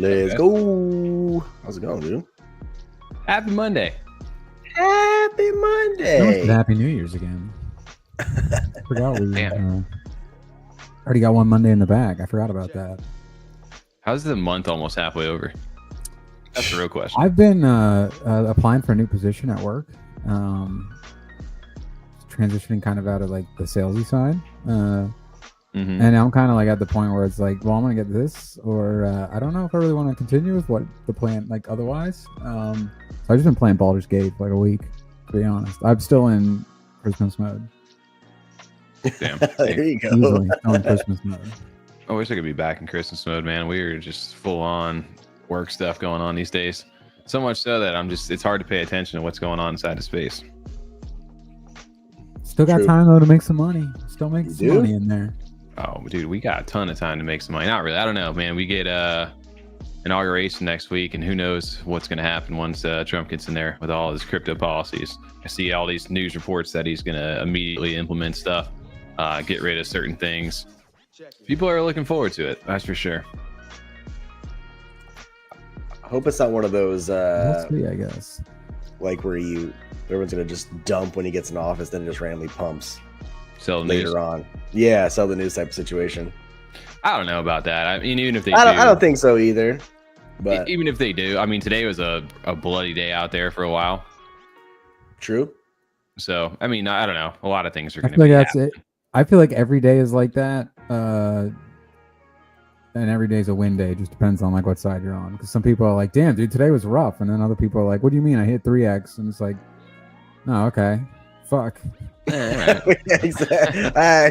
Let's go. How's it going, dude? Happy Monday. Happy Monday. Happy New Year's again. I forgot we already got one Monday in the bag. I forgot about that. How's the month almost halfway over? That's the real question. I've been applying for a new position at work. Transitioning kind of out of like the salesy side. And I'm kind of like at the point where it's like, well, I'm going to get this, or I don't know if I really want to continue with what the plan like otherwise. So I've just been playing Baldur's Gate for like a week, to be honest. I'm still in Christmas mode. Damn. There you go. Easily still in Christmas mode. I wish I could be back in Christmas mode, man. We are just full on work stuff going on these days. So much so that it's hard to pay attention to what's going on inside of space. Still got time though to make some money. Still make some money in there. Oh, dude, we got a ton of time to make some money. Not really. I don't know, man. We get inauguration next week, and who knows what's going to happen once Trump gets in there with all his crypto policies. I see all these news reports that he's going to immediately implement stuff, get rid of certain things. People are looking forward to it. That's for sure. I hope it's not one of those, We'll see, I guess. like where everyone's going to just dump when he gets in office, then it just randomly pumps. Sell the later news. on. Yeah, sell the news type of situation. I don't know about that. I mean, even if they I don't think so either. But even if they do, I mean, today was a bloody day out there for a while. True. So, I mean, I don't know. A lot of things are I going to feel be like that's happening. it. I feel like every day is like that. And every day is a win day. Just depends on like what side you're on. Because some people are like, damn, dude, today was rough. And then other people are like, what do you mean? I hit 3x. And it's like, no, okay. Fuck. Exactly.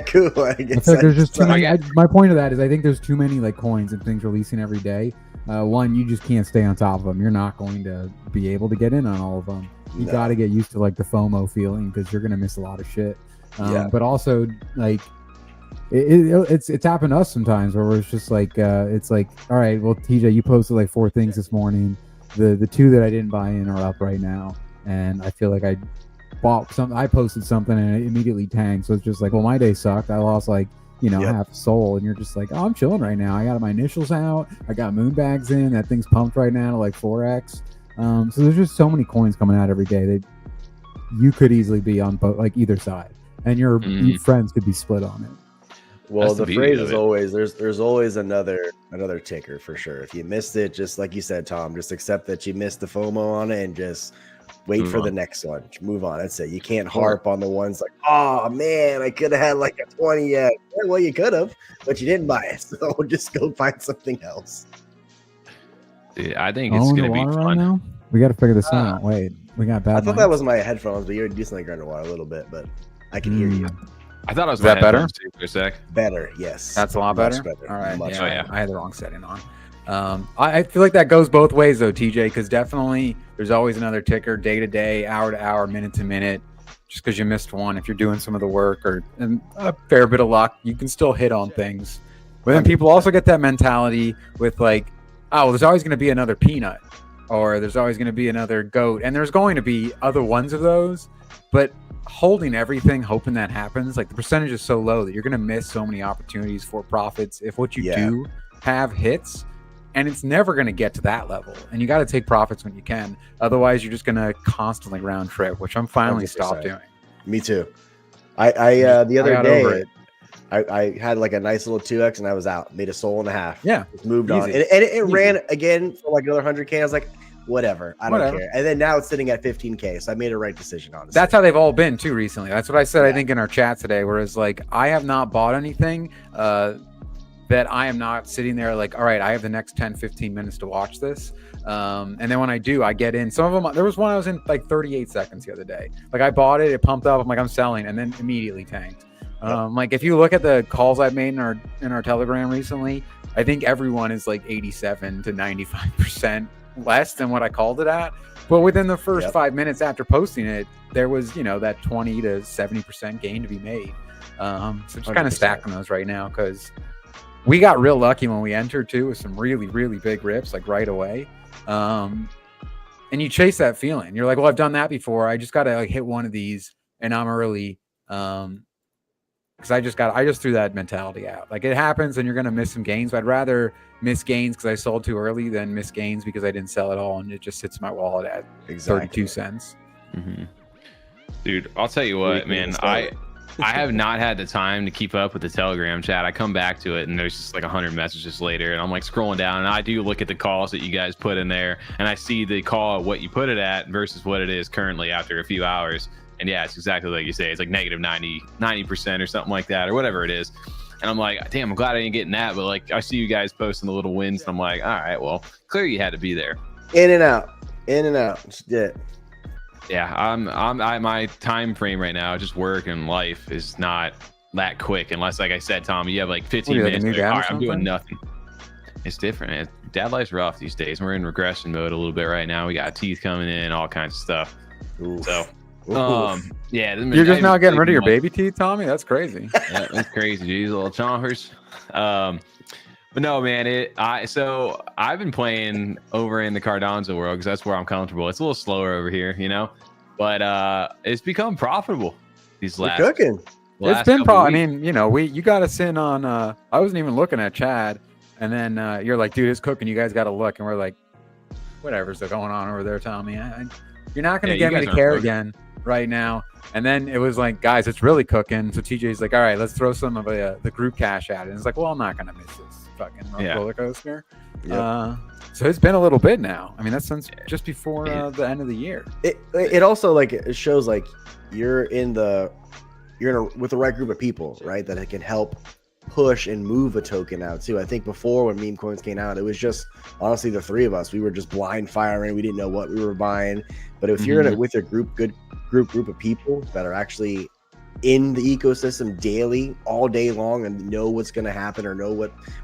Cool. I guess I feel like there's just too many. I My point of that is I think there's too many like coins and things releasing every day. One, you just can't stay on top of them. You're not going to be able to get in on all of them. You got to get used to like the FOMO feeling because you're going to miss a lot of shit. But also like it's happened to us sometimes where it's just like it's like, all right, well, TJ, you posted like 4 things this morning. The 2 that I didn't buy in are up right now, and I feel like I posted something and it immediately tanked. So it's just like, well, my day sucked. I lost like, half a soul. And you're just like, oh, I'm chilling right now. I got my initials out. I got moon bags in. That thing's pumped right now to like 4x. So there's just so many coins coming out every day that you could easily be on both, like either side. And your friends could be split on it. Well, the phrase is always, there's always another ticker for sure. If you missed it, just like you said, Tom, just accept that you missed the FOMO on it and just wait for the next one. Move on. That's it. You can't harp on the ones like, oh man, I could have had like a 20 yet. Well, you could have, but you didn't buy it. So just go find something else. Dude, I think it's going to be fun. Now? We got to figure this out. Wait, we got bad. I thought that was my headphones, but you're decently like underwater a little bit, but I can hear you. I thought it was that better? Too, for a sec. Better, yes. That's a lot better. Better. All right. Much Yeah, I had the wrong setting on. I feel like that goes both ways though, TJ, because definitely there's always another ticker, day to day, hour to hour, minute to minute. Just because you missed one, if you're doing some of the work or a fair bit of luck, you can still hit on things. But then people also get that mentality with like, oh, well, there's always going to be another peanut, or there's always going to be another goat, and there's going to be other ones of those. But holding everything, hoping that happens, like the percentage is so low that you're going to miss so many opportunities for profits if what you do have hits. And it's never going to get to that level. And you got to take profits when you can. Otherwise, you're just going to constantly round trip, which I'm finally 100%. Stopped doing. Me too. I the other day, I had like a nice little 2x and I was out. Made a soul and a half. Yeah. Just moved on. And it ran again for like another 100K. I was like, whatever. I don't care. And then now it's sitting at 15K. So I made a right decision, honestly. That's how they've all been too recently. That's what I said, I think, in our chat today. Whereas like, I have not bought anything that I am not sitting there like, all right, I have the next 10, 15 minutes to watch this. And then when I do, I get in. Some of them, there was one I was in like 38 seconds the other day. Like I bought it, it pumped up. I'm like, I'm selling, and then immediately tanked. Like if you look at the calls I've made in our Telegram recently, I think everyone is like 87 to 95% less than what I called it at. But within the first 5 minutes after posting it, there was, that 20 to 70% gain to be made. So just kind of stacking those right now because we got real lucky when we entered too with some really, really big rips like right away. And you chase that feeling. You're like, well, I've done that before. I just got to like hit one of these and I'm early. because I just threw that mentality out. Like, it happens and you're going to miss some gains. I'd rather miss gains because I sold too early than miss gains because I didn't sell at all and it just sits in my wallet at 32 cents. Mm-hmm. Dude, I'll tell you what, man, I have not had the time to keep up with the Telegram chat. I come back to it and there's just like 100 messages later and I'm like scrolling down and I do look at the calls that you guys put in there and I see the call at what you put it at versus what it is currently after a few hours. And yeah, it's exactly like you say. It's like negative 90% or something like that or whatever it is. And I'm like, damn, I'm glad I didn't get in that. But like, I see you guys posting the little wins and I'm like, all right, well, clearly you had to be there. In and out. Yeah, my time frame right now, just work and life is not that quick unless, like I said, Tom, you have like 15 minutes. Like, all right, I'm doing nothing. It's different. Dad life's rough these days. We're in regression mode a little bit right now. We got teeth coming in, all kinds of stuff. Oof. So, yeah, you're just now getting rid of your baby teeth, Tommy. That's crazy. Yeah, that's crazy. Geez, little chompers. But no, man, so I've been playing over in the Cardano world because that's where I'm comfortable. It's a little slower over here, you know, but it's become profitable these last. You're cooking. It's been I mean, you know, you got us in on. I wasn't even looking at Chad, and then you're like, dude, it's cooking. You guys got to look, and we're like, whatever's going on over there, Tommy. You're not going to get me to care again right now. And then it was like, guys, it's really cooking. So TJ's like, all right, let's throw some of the group cash at it. And it's like, well, I'm not going to miss this fucking roller coaster. Yep. So it's been a little bit now. I mean, that's since just before the end of the year. It also like it shows like you're with the right group of people, right? That it can help push and move a token out too. I think before when meme coins came out, it was just honestly the three of us. We were just blind firing. We didn't know what we were buying. But if you're in it with a good group of people that are actually in the ecosystem daily, all day long, and know what's going to happen or know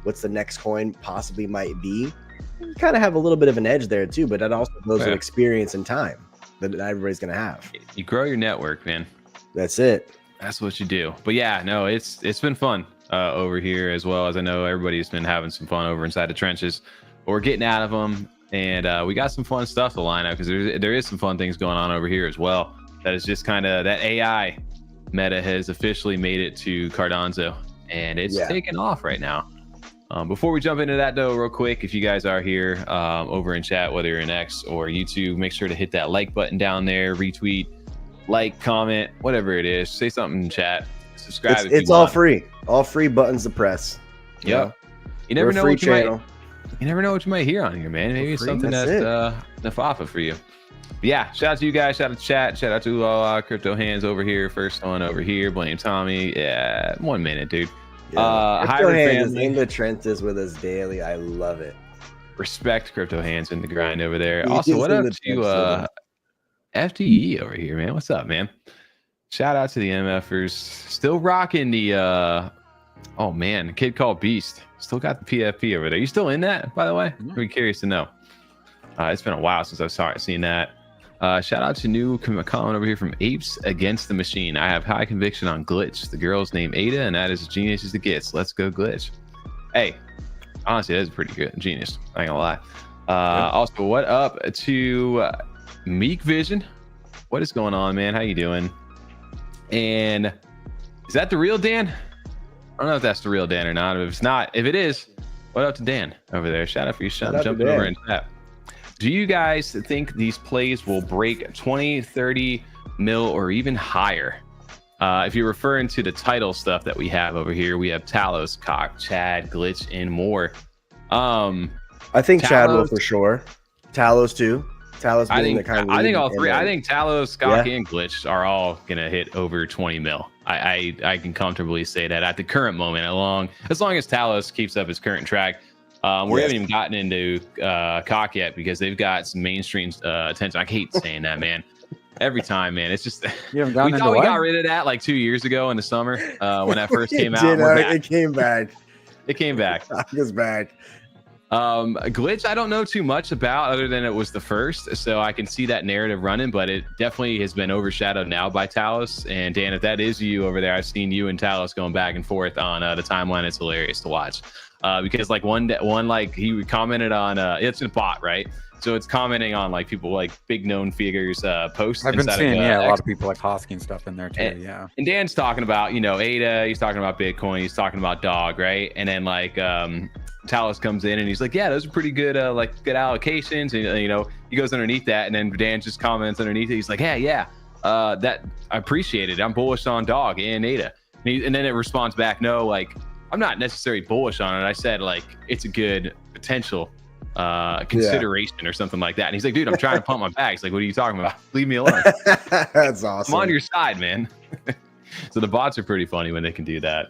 what's the next coin possibly might be, you kind of have a little bit of an edge there too. But that also goes with experience and time that everybody's going to have. You grow your network, man. That's it. That's what you do. But yeah, no, it's been fun over here, as well as I know everybody's been having some fun over inside the trenches. But we're getting out of them, and we got some fun stuff to line up because there is some fun things going on over here as well. That is just kind of that AI meta has officially made it to Cardano, and it's taking off right now. Before we jump into that though, real quick, if you guys are here over in chat, whether you're in X or YouTube, make sure to hit that like button down there, retweet, like, comment, whatever it is, say something in chat, subscribe. It's all free buttons to press. Yeah, you never know what you never know what you might hear on here, man. Maybe it's something that's Nafafa for you. But yeah, shout out to you guys, shout out to chat, shout out to all crypto hands over here. First one over here, blame Tommy. Yeah, 1 minute, dude. Crypto hands in the trenches with us daily. I love it. Respect crypto hands in the grind over there. Also, what up to FTE over here, man? What's up, man? Shout out to the MFers. Still rocking the oh man, Kid Called Beast. Still got the PFP over there. You still in that, by the way? I'm really curious to know. It's been a while since I've seen that. Shout out to new comment over here from Apes Against the Machine. I have high conviction on Glitch. The girl's name Ada, and that is as genius as it gets. Let's go Glitch. Hey, honestly, that is pretty good. Genius. I ain't gonna lie. Also, what up to Meek Vision? What is going on, man? How you doing? And is that the real Dan? I don't know if that's the real Dan or not. If it's not, if it is, what up to Dan over there? Shout out for you, Sean, jumping over in chat. Do you guys think these plays will break 20, 30 mil or even higher? If you're referring to the title stuff that we have over here, we have Talos, Cock, Chad, Glitch, and more. I think Talos, Chad will for sure. Talos too. Talos. I think all three. I think Talos, Cock, and Glitch are all gonna hit over 20 mil. I can comfortably say that at the current moment, as long as Talos keeps up his current track. We haven't even gotten into Cock yet because they've got some mainstream attention. I hate saying that, man. Every time, man. It's just we got rid of that like 2 years ago in the summer when that first came out. It came back. It came back. Cock is back. Glitch, I don't know too much about other than it was the first, so I can see that narrative running, but it definitely has been overshadowed now by Talos. And Dan, if that is you over there, I've seen you and Talos going back and forth on the timeline. It's hilarious to watch because like one like he commented on it's a bot, right? So it's commenting on like people like big known figures posts. I've been seeing a lot of people like Hosking stuff in there too. And Dan's talking about ADA, he's talking about Bitcoin, he's talking about Dog, right? And then like Talos comes in and he's like, yeah, those are pretty good like good allocations, and he goes underneath that, and then Dan just comments underneath it. He's like, yeah, that I appreciate it. I'm bullish on Dog and ADA, and then it responds back, no, like I'm not necessarily bullish on it. I said like it's a good potential consideration or something like that. And he's like, dude, I'm trying to pump my bags. Like, what are you talking about? Leave me alone. That's awesome. I'm on your side, man. So the bots are pretty funny when they can do that.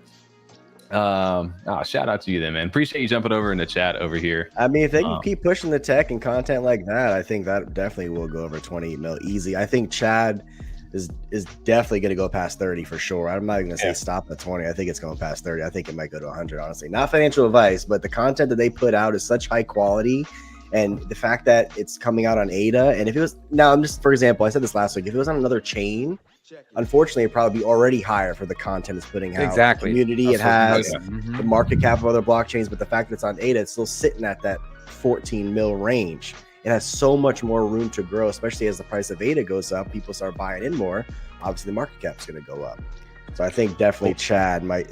Shout out to you then, man. Appreciate you jumping over in the chat over here. I mean, if they can keep pushing the tech and content like that, I think that definitely will go over 20 mil easy. I think Chad is definitely going to go past 30 for sure. I'm not even going to say stop at 20. I think it's going past 30. I think it might go to 100, honestly. Not financial advice, but the content that they put out is such high quality, and the fact that it's coming out on ADA, and if it was now, I'm just, for example, I said this last week, if it was on another chain, unfortunately it'd probably be already higher for the content it's putting out. Exactly. The community it has, the market cap of other blockchains, but the fact that it's on ADA, it's still sitting at that 14 mil range. It has so much more room to grow, especially as the price of ADA goes up. People start buying in more. Obviously, the market cap is going to go up. So I think definitely Chad might,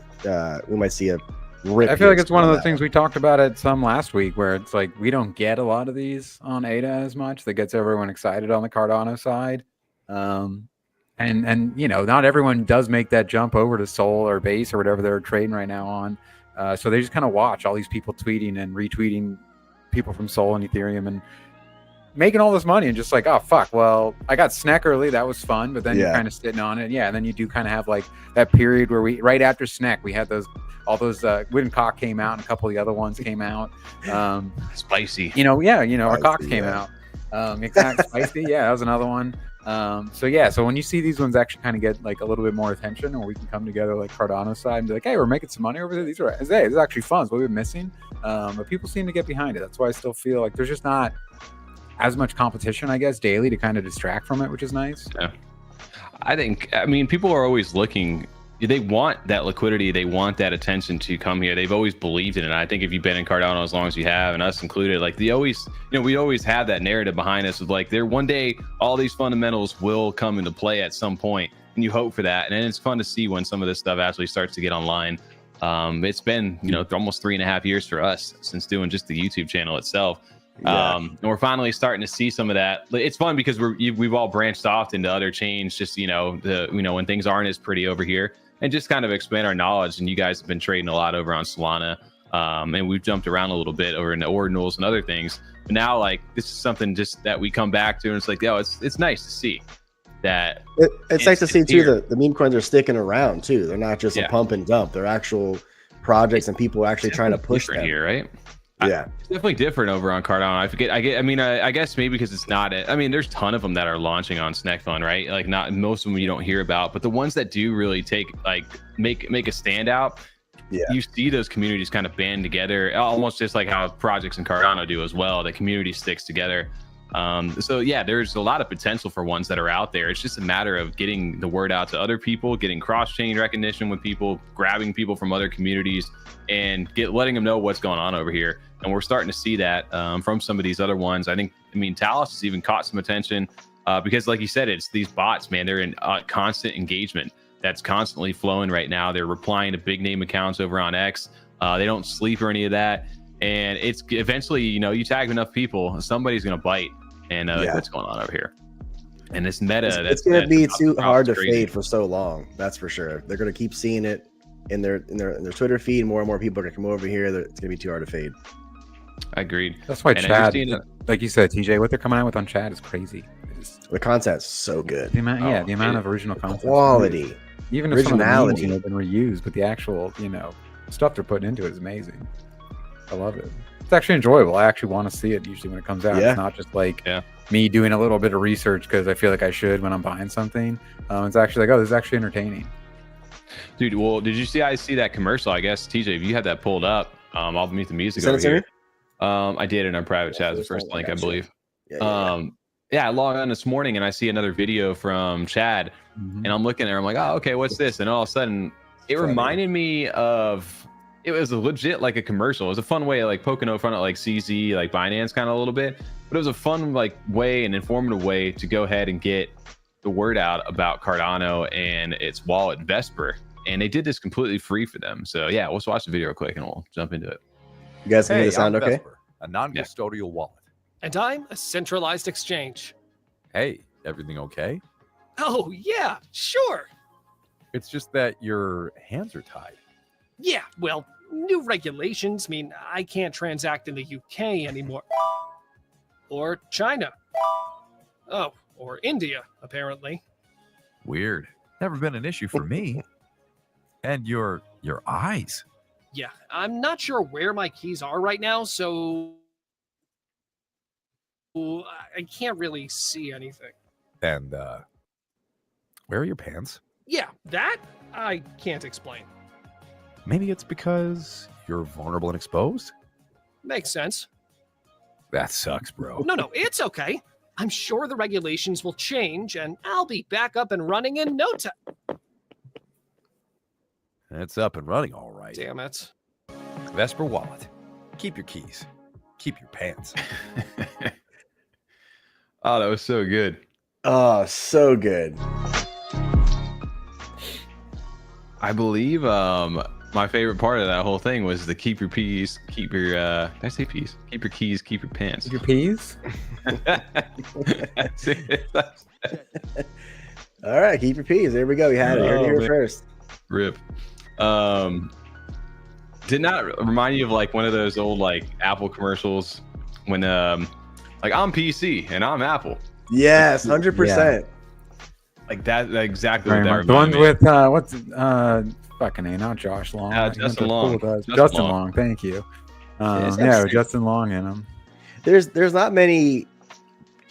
we might see a rip. I feel like it's one of the things we talked about at some last week, where it's like we don't get a lot of these on ADA as much. That gets everyone excited on the Cardano side. And not everyone does make that jump over to Sol or Base or whatever they're trading right now on. So they just kind of watch all these people tweeting and retweeting people from Sol and Ethereum and making all this money, and just like, oh fuck, well, I got Sneck early, that was fun, but then you're kind of sitting on it, and then you do kind of have like that period where we right after Sneck we had all those Wittencock came out, and a couple of the other ones came out. Spicy, our Cox came out. Exact Spicy, that was another one. So when you see these ones actually kind of get like a little bit more attention, or we can come together like Cardano side and be like, hey, we're making some money over there. This is actually fun. It's what we've been missing. But people seem to get behind it. That's why I still feel like there's just not as much competition, I guess, daily to kind of distract from it, which is nice. Yeah. I mean, people are always looking, they want that liquidity, they want that attention to come here. They've always believed in it. I think if you've been in Cardano as long as you have, and us included, like we always have that narrative behind us of like, one day all these fundamentals will come into play at some point, and you hope for that. And it's fun to see when some of this stuff actually starts to get online. It's been almost 3.5 years for us since doing just the YouTube channel itself. And we're finally starting to see some of that. It's fun because we've all branched off into other chains, just when things aren't as pretty over here, and just kind of expand our knowledge. And you guys have been trading a lot over on Solana, and we've jumped around a little bit over into ordinals and other things. But now, like, this is something just that we come back to, and it's like, it's nice to see that. It's nice to see too. The meme coins are sticking around too. They're not just a pump and dump. They're actual projects, and people are actually trying to push them here, right? It's definitely different over on Cardano. I guess maybe because it's not. There's a ton of them that are launching on Sneck Fund, right? Like, not most of them you don't hear about, but the ones that do really make a standout. You see those communities kind of band together, almost just like how projects in Cardano do as well. The community sticks together. There's a lot of potential for ones that are out there. It's just a matter of getting the word out to other people, getting cross-chain recognition with people, grabbing people from other communities, and letting them know what's going on over here. And we're starting to see that from some of these other ones. I mean, Talos has even caught some attention because, like you said, it's these bots, man. They're in constant engagement that's constantly flowing right now. They're replying to big name accounts over on X. They don't sleep or any of that. And it's eventually, you tag enough people, somebody's going to bite and what's going on over here. And this meta, it's going to be too hard to fade for so long. That's for sure. They're going to keep seeing it in their Twitter feed. More and more people are going to come over here. It's going to be too hard to fade. Agreed. That's why Chad, like you said, TJ, what they're coming out with on Chad is crazy. The content's so good. The amount of original content, quality, even if some of the memes have been reused, but the actual stuff they're putting into it is amazing. I love it. It's actually enjoyable. I actually want to see it usually when it comes out. It's not just like me doing a little bit of research because I feel like I should when I'm buying something. It's actually like, this is actually entertaining. Dude, well, did you see that commercial? I guess, TJ, if you had that pulled up, I'll mute the music over here. I did in our private chat, the first link, I believe. Yeah, I logged on this morning and I see another video from Chad, and I'm looking there. I'm like, oh, okay, what's this? And all of a sudden, it reminded me of. It was a legit like a commercial. It was a fun way of like poking out front of like CZ, like Binance kind of a little bit, but it was a fun like way, an informative way to go ahead and get the word out about Cardano and its wallet Vesper. And they did this completely free for them. So yeah, let's watch the video real quick and we'll jump into it. You guys can hear the sound okay? Vesper, a non-custodial wallet. And I'm a centralized exchange. Hey, everything okay? Oh, yeah, sure. It's just that your hands are tied. Yeah, well, new regulations mean I can't transact in the UK anymore. Or China. Oh, or India, apparently. Weird. Never been an issue for me. And your eyes. Yeah, I'm not sure where my keys are right now, so I can't really see anything. And where are your pants? Yeah, that I can't explain. Maybe it's because you're vulnerable and exposed? Makes sense. That sucks, bro. No, it's okay. I'm sure the regulations will change, and I'll be back up and running in no time. It's up and running all right. Damn it. Vesper wallet. Keep your keys. Keep your pants. Oh, that was so good. Oh, so good. I believe my favorite part of that whole thing was the keep your peas, keep your did I say peas? Keep your keys, keep your pants. Keep your peas. That's it. All right, keep your peas. There we go. You had it. You're here first. Rip. Did not remind you of like one of those old like Apple commercials when like I'm PC and I'm Apple. Yes, 100%. Like that exactly Very what that much. The ones reminded me. with fucking name, not Josh Long. Justin Long. Justin Long. Thank you. Justin Long in them. There's not many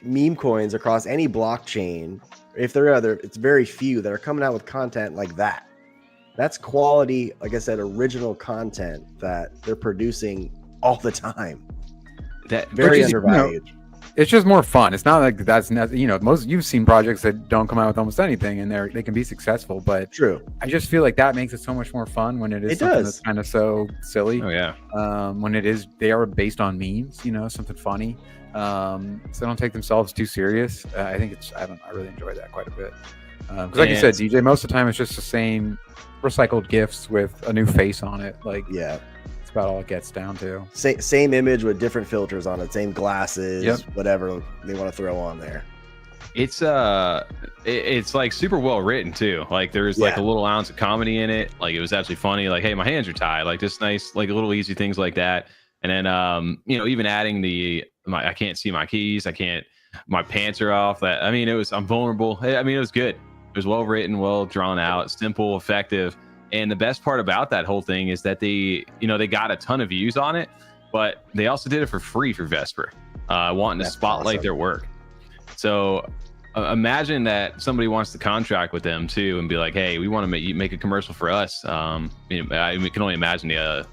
meme coins across any blockchain. If there are, it's very few that are coming out with content like that. That's quality, like I said, original content that they're producing all the time. That Very undervalued. It's just more fun. It's not like that's most you've seen projects that don't come out with almost anything and they can be successful, but True. I just feel like that makes it so much more fun when it is something that's kind of so silly. Oh yeah. When they are based on memes, something funny. So they don't take themselves too serious. I think I really enjoy that quite a bit. Because like you said, DJ, most of the time it's just the same recycled GIFs with a new face on it. Like yeah. That's about all it gets down to. Same image with different filters on it, same glasses, whatever they want to throw on there. It's like super well written too. Like there's like a little ounce of comedy in it. Like it was actually funny. Like, hey, my hands are tied. Like just nice, like little easy things like that. And then even adding I can't see my keys. My pants are off. I'm vulnerable. It was good. It was well written, well drawn out, simple, effective. And the best part about that whole thing is that they got a ton of views on it, but they also did it for free for Vesper, wanting to spotlight their work. So imagine that somebody wants to contract with them too and be like, hey, we want to make a commercial for us. I can only imagine the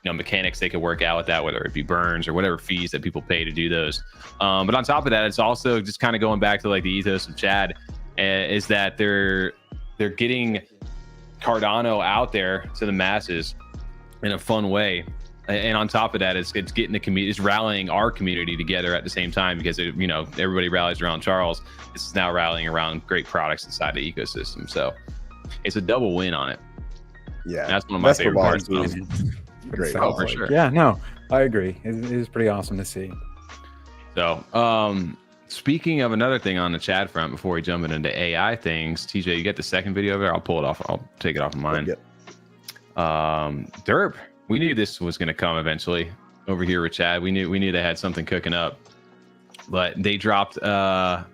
mechanics they could work out with that, whether it be burns or whatever fees that people pay to do those. But on top of that, it's also just kind of going back to like the ethos of Chad, is that they're getting Cardano out there to the masses in a fun way, and on top of that, it's getting the community, it's rallying our community together at the same time, because everybody rallies around Charles. It's now rallying around great products inside the ecosystem. So it's a double win on it. Yeah, and that's one of my favorite parts. Great, for sure. Yeah, no, I agree. It is pretty awesome to see. So, speaking of another thing on the chat front, before we jump into AI things, TJ, you get the second video there? I'll pull it off. I'll take it off of mine. Yep. Derp. We knew this was going to come eventually over here with Chad. We knew they had something cooking up, but they dropped a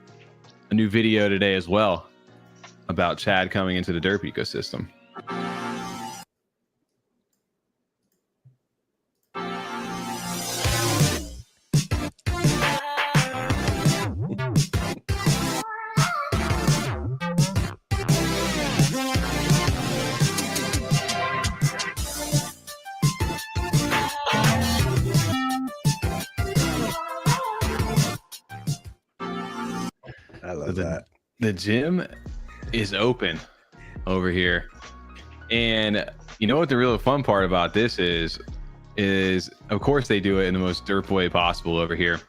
new video today as well about Chad coming into the Derp ecosystem. love that. The gym is open over here. And you know what the real fun part about this is of course they do it in the most derp way possible over here.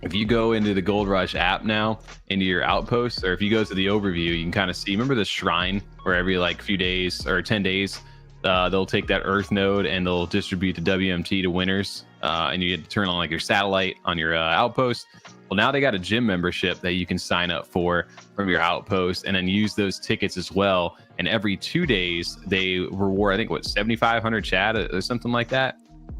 If you go into the Gold Rush app now, into your outposts, or if you go to the overview, you can kind of see, remember the shrine where every like few days or 10 days, they'll take that Earth node and they'll distribute the WMT to winners, and you get to turn on like your satellite on your outpost. Well, now they got a gym membership that you can sign up for from your outpost and then use those tickets as well. And every 2 days, they reward, I think, 7,500 Chad or something like that.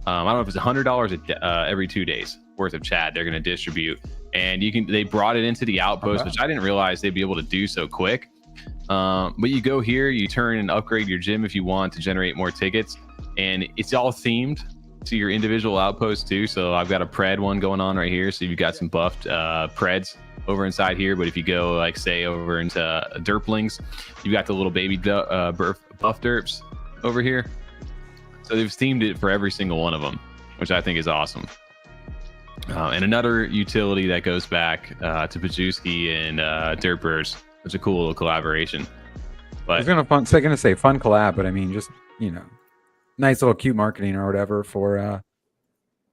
I don't know if it's $100 every 2 days worth of Chad they're going to distribute. And they brought it into the outpost, which I didn't realize they'd be able to do so quick. But you go here, you turn and upgrade your gym if you want to generate more tickets. And it's all themed to your individual outpost too. So I've got a pred one going on right here. So you've got some buffed preds over inside here. But if you go like say over into derplings, you've got the little baby buff derps over here. So they've themed it for every single one of them, which I think is awesome. And another utility that goes back to Pajewski and Derpers. It's a cool little collaboration. But I was gonna say fun collab, but I mean just nice little cute marketing or whatever for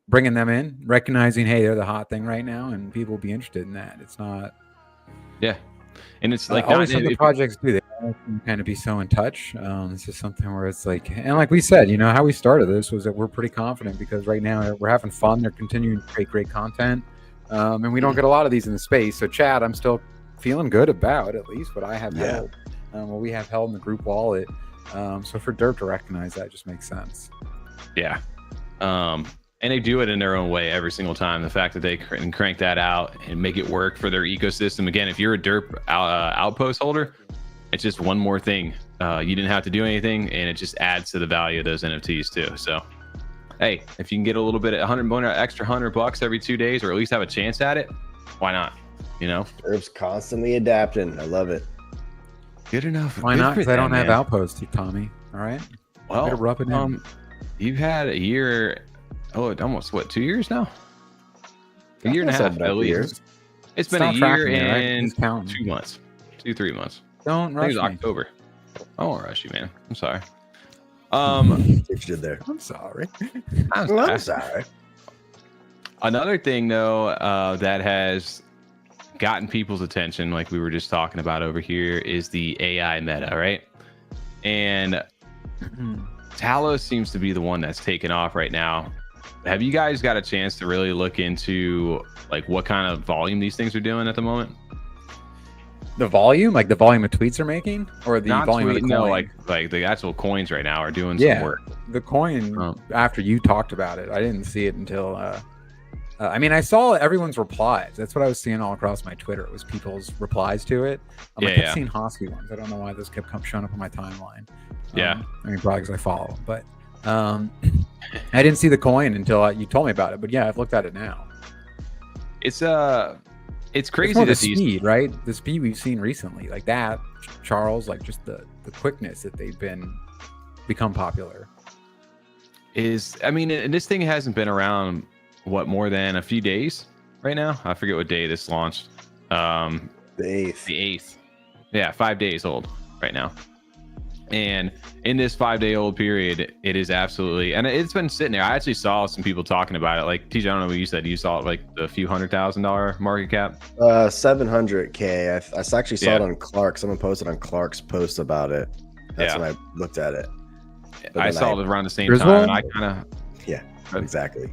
bringing them in, recognizing hey they're the hot thing right now, and people will be interested in that. It's not. Yeah, and it's like always some of the projects do. They can kind of be so in touch. It's just something where it's like, and like we said, how we started this was that we're pretty confident because right now we're having fun. They're continuing to create great content, and we don't get a lot of these in the space. So Chad, I'm still feeling good about at least what I have held, what we have held in the group wallet. So for Derp to recognize that just makes sense. Yeah. And they do it in their own way every single time. The fact that they can crank that out and make it work for their ecosystem. Again, if you're a Derp outpost holder, it's just one more thing. You didn't have to do anything, and it just adds to the value of those NFTs too. So, hey, if you can get a little bit of extra $100 every 2 days, or at least have a chance at it, why not? Derp's constantly adapting. I love it. Good enough. Why not? Because I don't have outposts, Tommy. All right. Well, rub it in. You've had a year. Oh, almost 2 years now? A year and a half at least. It's been a year and 2 months. 3 months. Don't rush me. It was October. I won't rush you, man. I'm sorry. What you did there. I'm sorry. I'm sorry. Another thing, though, that has gotten people's attention, like we were just talking about over here, is the AI meta, right? And Talos seems to be the one that's taken off right now. Have you guys got a chance to really look into like what kind of volume these things are doing at the moment? The volume, like the volume of tweets are making, or the volume of the coin? No, like the actual coins right now are doing some work. The coin. After you talked about it, I didn't see it until. I mean, I saw everyone's replies. That's what I was seeing all across my Twitter. It was people's replies to it. I kept seeing Hosky ones. I don't know why this kept showing up on my timeline. I mean, probably because I follow them, but I didn't see the coin until you told me about it. But yeah, I've looked at it now. It's crazy. It's more the speed, right? The speed we've seen recently, like that, Charles, like just the quickness that they've become popular. I mean, and this thing hasn't been around more than a few days right now. I forget what day this launched. The 8th. Yeah, 5 days old right now. And in this 5-day-old period, it is absolutely, and it's been sitting there. I actually saw some people talking about it. Like TJ, I don't know what you said. You saw it like the few $100,000 market cap. 700K. I actually saw it on Clark. Someone posted on Clark's post about it. That's when I looked at it. I saw it around the same time. And I kind of exactly.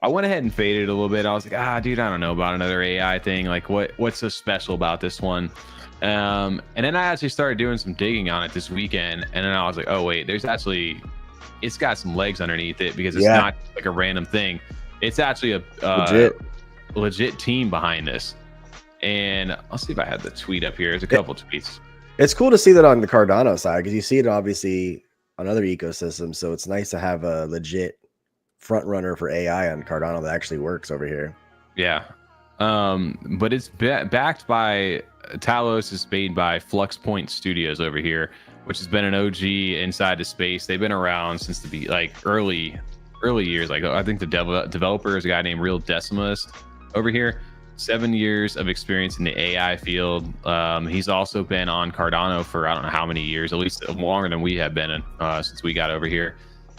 I went ahead and faded a little bit. I was like, dude, I don't know about another AI thing. Like, what's so special about this one? And then I actually started doing some digging on it this weekend, and then I was like, oh wait, it's got some legs underneath it, because it's not like a random thing. It's actually a legit team behind this. And I'll see if I have the tweet up here. There's a couple tweets. It's cool to see that on the Cardano side, because you see it obviously on other ecosystems. So it's nice to have a legit front runner for AI on Cardano that actually works over here. Yeah. But it's backed by Talos, is made by Flux Point Studios over here, which has been an OG inside the space. They've been around since the early years. Like I think the developer is a guy named Real Decimist over here. 7 years of experience in the AI field. He's also been on Cardano for I don't know how many years, at least longer than we have been since we got over here.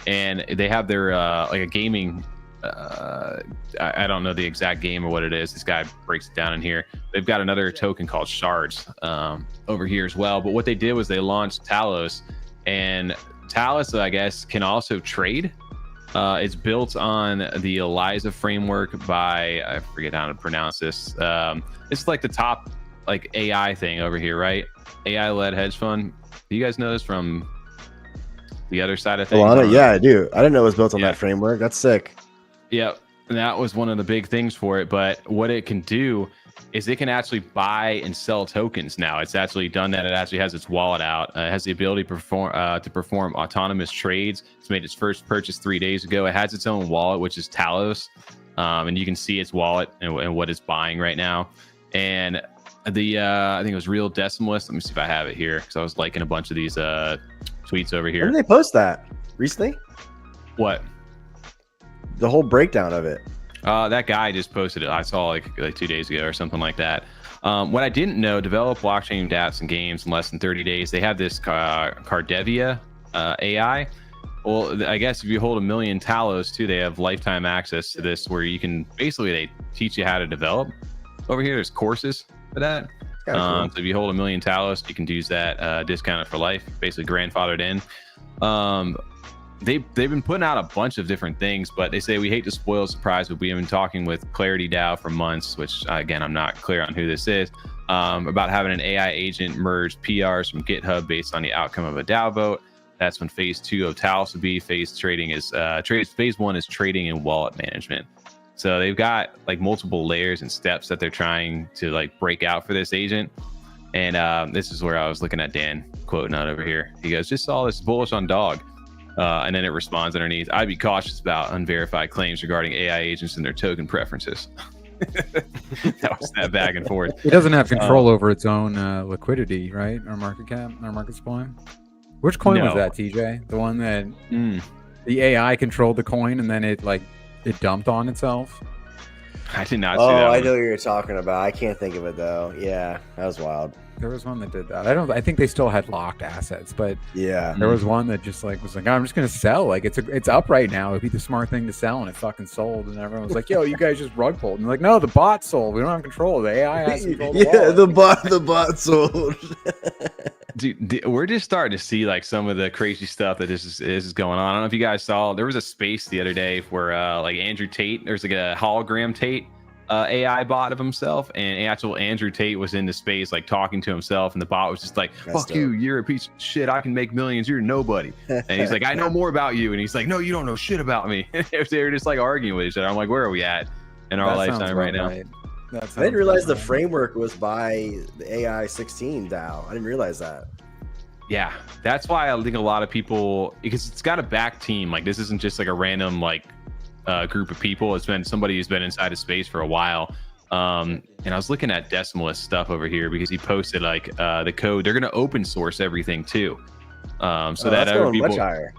And they have their like a gaming. I don't know the exact game or what it is. This guy breaks it down in here. They've got another token called Shards over here as well. But what they did was they launched Talos, and Talos, I guess, can also trade. It's built on the ELIZA framework by, I forget how to pronounce this. It's like the top like AI thing over here, right? AI led hedge fund. Do you guys know this from the other side of things? Yeah, I do. I didn't know it was built on that framework. That's sick. Yeah, that was one of the big things for it. But what it can do is it can actually buy and sell tokens now. It's actually done that. It actually has its wallet out. It has the ability to perform autonomous trades. It's made its first purchase 3 days ago. It has its own wallet, which is Talos. And you can see its wallet and what it's buying right now. And the I think it was Real Decimalist. Let me see if I have it here, because I was liking a bunch of these tweets over here. When did they post that? Recently? What? The whole breakdown of it. That guy just posted it. I saw like 2 days ago or something like that. What I didn't know, develop blockchain dApps and games in less than 30 days. They have this Cardevia AI. Well, I guess if you hold 1 million Talos too, they have lifetime access to this, where you can basically, they teach you how to develop. Over here, there's courses for that. Cool. So if you hold 1 million Talos, you can use that discounted for life, basically grandfathered in. They've been putting out a bunch of different things, but they say we hate to spoil the surprise, but we have been talking with Clarity DAO for months, which again, I'm not clear on who this is, about having an AI agent merge PRs from GitHub based on the outcome of a DAO vote. That's when phase 2 of Talos would be. Phase 1 is trading and wallet management. So they've got like multiple layers and steps that they're trying to like break out for this agent. And this is where I was looking at Dan quoting out over here. He goes, just saw this bullish on dog. And then it responds underneath, I'd be cautious about unverified claims regarding AI agents and their token preferences. That was that back and forth. It doesn't have control over its own liquidity, right? Or market cap, or market supply. Which coin was that, TJ? The one that the AI controlled the coin and then it dumped on itself? I did not see that. I know what you're talking about. I can't think of it though. Yeah, that was wild. There was one that did that. I think they still had locked assets, but yeah, there was one that just was like, I'm just gonna sell. Like it's up right now. It'd be the smart thing to sell, and it fucking sold. And everyone was like, yo, you guys just rug pulled. And like, no, the bot sold. We don't have control. The AI has control. The bot sold. Dude, we're just starting to see like some of the crazy stuff that this is going on. I don't know if you guys saw, there was a space the other day where like Andrew Tate, there's like a hologram Tate AI bot of himself, and actual Andrew Tate was in the space like talking to himself, and the bot was just like, fuck you, you're a piece of shit, I can make millions, you're nobody. And he's like, I know more about you, and he's like, no, you don't know shit about me. They were just like arguing with each other. I'm like, where are we at in our lifetime right now? I didn't realize the framework was by the AI 16 DAO. I didn't realize that. Yeah, that's why I think a lot of people, because it's got a back team. Like this isn't just like a random like group of people. It's been somebody who's been inside of space for a while. And I was looking at Decimalist stuff over here because he posted like the code. They're going to open source everything too, so that other people. Much higher.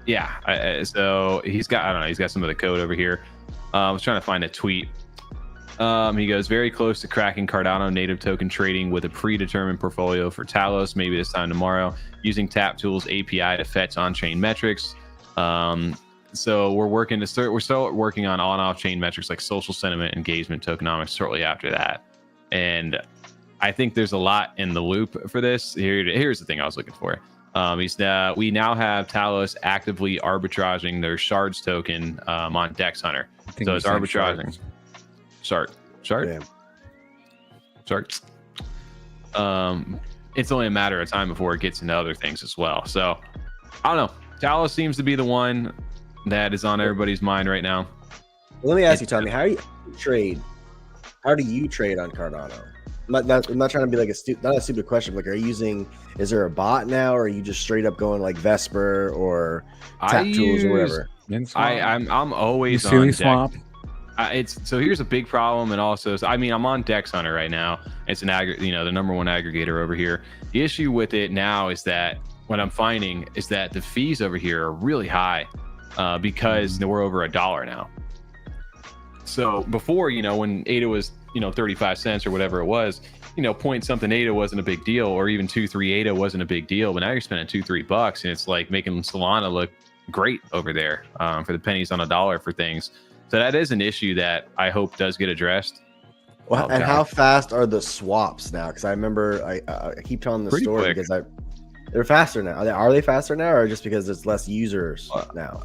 Yeah, so he's got, I don't know, he's got some of the code over here. I was trying to find a tweet. He goes, very close to cracking Cardano native token trading with a predetermined portfolio for Talos, maybe this time tomorrow, using TapTools API to fetch on-chain metrics. So we're still working on off-chain metrics like social sentiment, engagement, tokenomics shortly after that. And I think there's a lot in the loop for this. Here's the thing I was looking for. We now have Talos actively arbitraging their Shards token on Dex Hunter. So it's arbitraging. Shard. Yeah. Shards. It's only a matter of time before it gets into other things as well. So I don't know. Talos seems to be the one that is on everybody's mind right now. Well, let me ask you, Tommy, how do you trade on Cardano? I'm not trying to be like not a stupid question. Like, is there a bot now, or are you just straight up going like Vesper or TapTools or whatever? I'm always on Swap. So here's a big problem, and also, I'm on Dex Hunter right now. It's an the number one aggregator over here. The issue with it now is that what I'm finding is that the fees over here are really high because we're over $1 now. So before, when ADA was, 35 cents or whatever it was, point something ADA wasn't a big deal, or even 2-3 ADA wasn't a big deal. But now you're spending $2-3 and it's like making Solana look great over there for the pennies on a dollar for things. So that is an issue that I hope does get addressed. Well, and how fast are the swaps now? Because I remember I keep telling the story quick. Because they're faster now. Are they faster now, or just because there's less users now?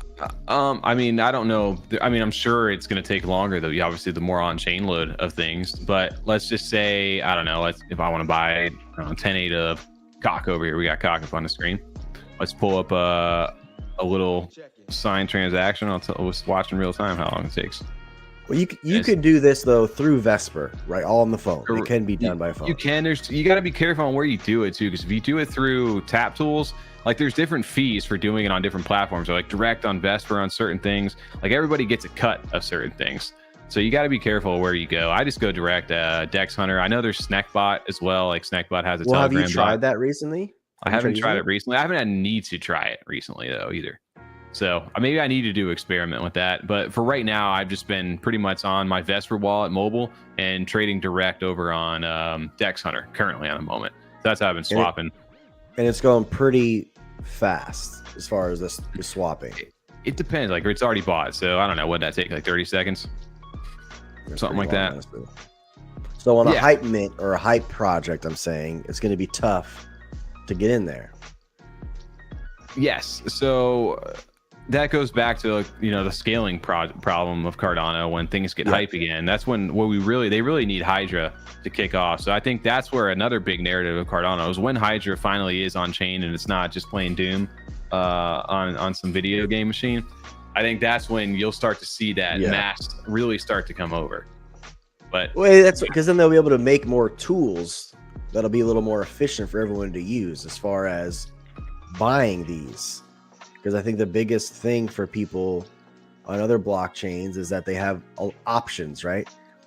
I mean, I don't know. I mean, I'm sure it's going to take longer, though. Obviously, the more on-chain load of things. But let's just say, I don't know. If I want to buy 10 ADA cock over here, we got cock up on the screen. Let's pull up a little signed transaction. I'll watch in real time how long it takes. Well, you could do this though through Vesper, right? All on the phone. It can be done by phone. You can. You got to be careful on where you do it too, because if you do it through tap tools, like there's different fees for doing it on different platforms. Or like direct on Vesper on certain things. Like everybody gets a cut of certain things, so you got to be careful where you go. I just go direct. Dex Hunter. I know there's Snackbot as well. Like Snackbot has a Telegram. Have you tried that recently? I haven't tried it recently. I haven't had a need to try it recently though either. So maybe I need to do experiment with that. But for right now, I've just been pretty much on my Vesper wallet mobile and trading direct over on Dex Hunter currently on the moment. So that's how I've been swapping. And it's going pretty fast as far as this swapping. It depends. Like it's already bought. So I don't know. What'd that take? Like 30 seconds? Something like that. Honestly. So on a hype mint or a hype project, I'm saying it's going to be tough to get in there. Yes. So that goes back to the scaling problem of Cardano. When things get hype again, that's when they really need Hydra to kick off. So I think that's where another big narrative of Cardano is when Hydra finally is on chain and it's not just playing Doom on some video game machine. I think that's when you'll start to see that mass really start to come over. But that's because then they'll be able to make more tools that'll be a little more efficient for everyone to use as far as buying these. Because I think the biggest thing for people on other blockchains is that they have options, right?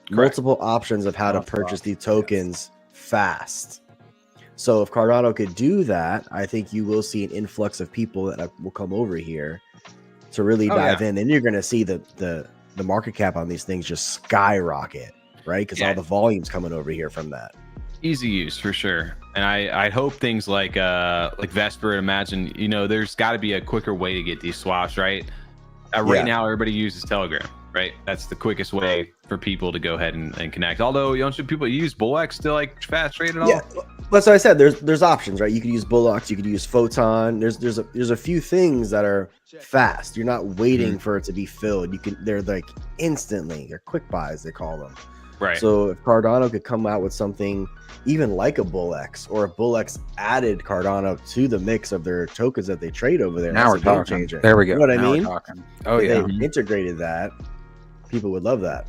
Correct. Multiple options of how to purchase these tokens fast. So if Cardano could do that, I think you will see an influx of people that will come over here to really dive in. Then you're going to see the market cap on these things just skyrocket, right? Because all the volume's coming over here from that. Easy use for sure. And I hope things like Vesper, imagine, there's got to be a quicker way to get these swaps, right? Right now, everybody uses Telegram, right? That's the quickest way for people to go ahead and connect. Although, don't people use Bullx to like fast trade at all? Yeah, that's what I said. There's options, right? You could use Bullx, you could use Photon. There's a few things that are fast. You're not waiting for it to be filled. They're like instantly. They're quick buys, they call them. Right. So if Cardano could come out with something even like a Bullx, or if Bullx added Cardano to the mix of their tokens that they trade over there, now we're talking. There we go. You know what I mean? Oh if they integrated that, people would love that.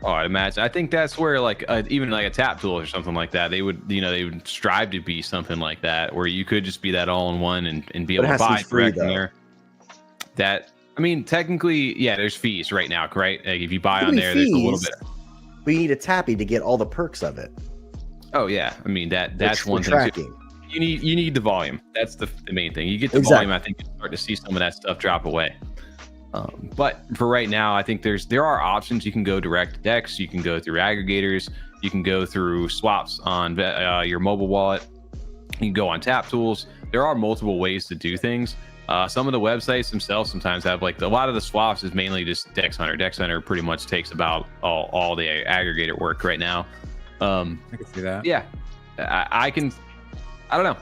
Oh, I'd imagine. I think that's where even like a tap tool or something like that, they would strive to be something like that, where you could just be that all in one and be able to buy direct in there. That, I mean, technically, there's fees right now, right? Like if you buy on there, there's a little bit. But you need a tappy to get all the perks of it. Oh yeah, I mean that's one thing. Too. You need the volume. That's the main thing. You get the volume, I think you start to see some of that stuff drop away. But for right now, I think there are options. You can go direct to DEX. You can go through aggregators. You can go through swaps on your mobile wallet. You can go on tap tools. There are multiple ways to do things. Some of the websites themselves sometimes have a lot of the swaps is mainly just Dex Hunter. Dex Hunter pretty much takes about all the aggregator work right now. I can see that. Yeah, I don't know.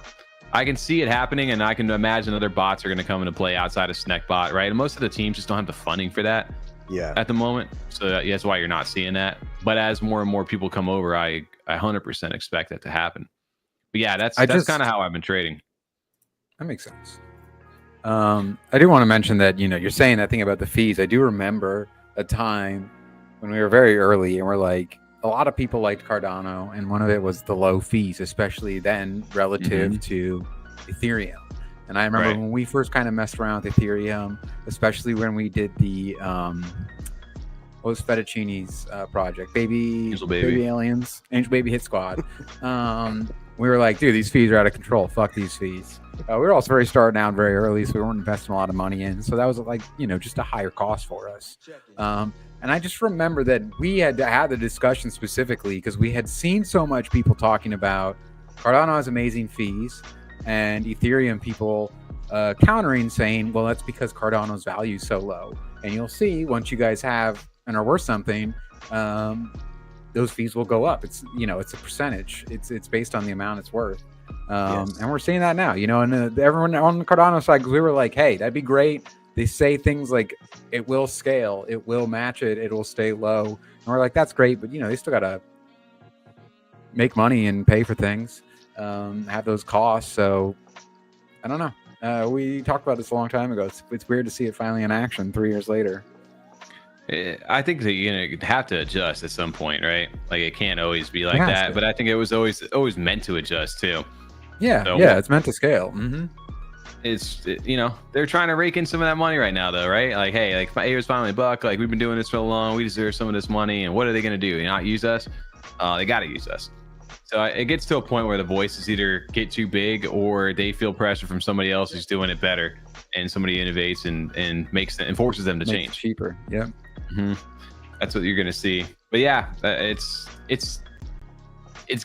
I can see it happening, and I can imagine other bots are going to come into play outside of Snackbot, right? And most of the teams just don't have the funding for that at the moment. So that's why you're not seeing that. But as more and more people come over, I 100% expect that to happen. But yeah, that's kind of how I've been trading. That makes sense. I do want to mention that, you're saying that thing about the fees. I do remember a time when we were very early and we're like, a lot of people liked Cardano, and one of it was the low fees, especially then relative to Ethereum. And I remember when we first kind of messed around with Ethereum, especially when we did the what was Fettuccine's project, baby aliens, Angel Baby Hit Squad. We were like, dude, these fees are out of control. Fuck these fees. We were also starting out very early, so we weren't investing a lot of money in. So that was just a higher cost for us. And I just remember that we had to have the discussion specifically because we had seen so much people talking about Cardano has amazing fees, and Ethereum people countering saying, well, that's because Cardano's value is so low. And you'll see once you guys have and are worth something, those fees will go up. It's, you know, it's a percentage. It's based on the amount it's worth. And we're seeing that now, you know, and everyone on the Cardano side, we were like, hey, that'd be great. They say things like it will scale, it will match it, it will stay low. And we're like, that's great. But, you know, they still got to make money and pay for things, have those costs. So I don't know. We talked about this a long time ago. It's weird to see it finally in action 3 years later. I think that you're gonna have to adjust at some point, right? Like it can't always be like that. But I think it was always meant to adjust too. Yeah, so, it's meant to scale. It's you know, they're trying to rake in some of that money right now, though, right? Like, hey, like here's finally a buck. Like we've been doing this for long. We deserve some of this money. And what are they gonna do? Not use us? They got to use us. So it gets to a point where the voices either get too big or they feel pressure from somebody else who's doing it better, and somebody innovates and makes them and forces them to change. Cheaper. Yeah. That's what you're gonna see. But yeah, it's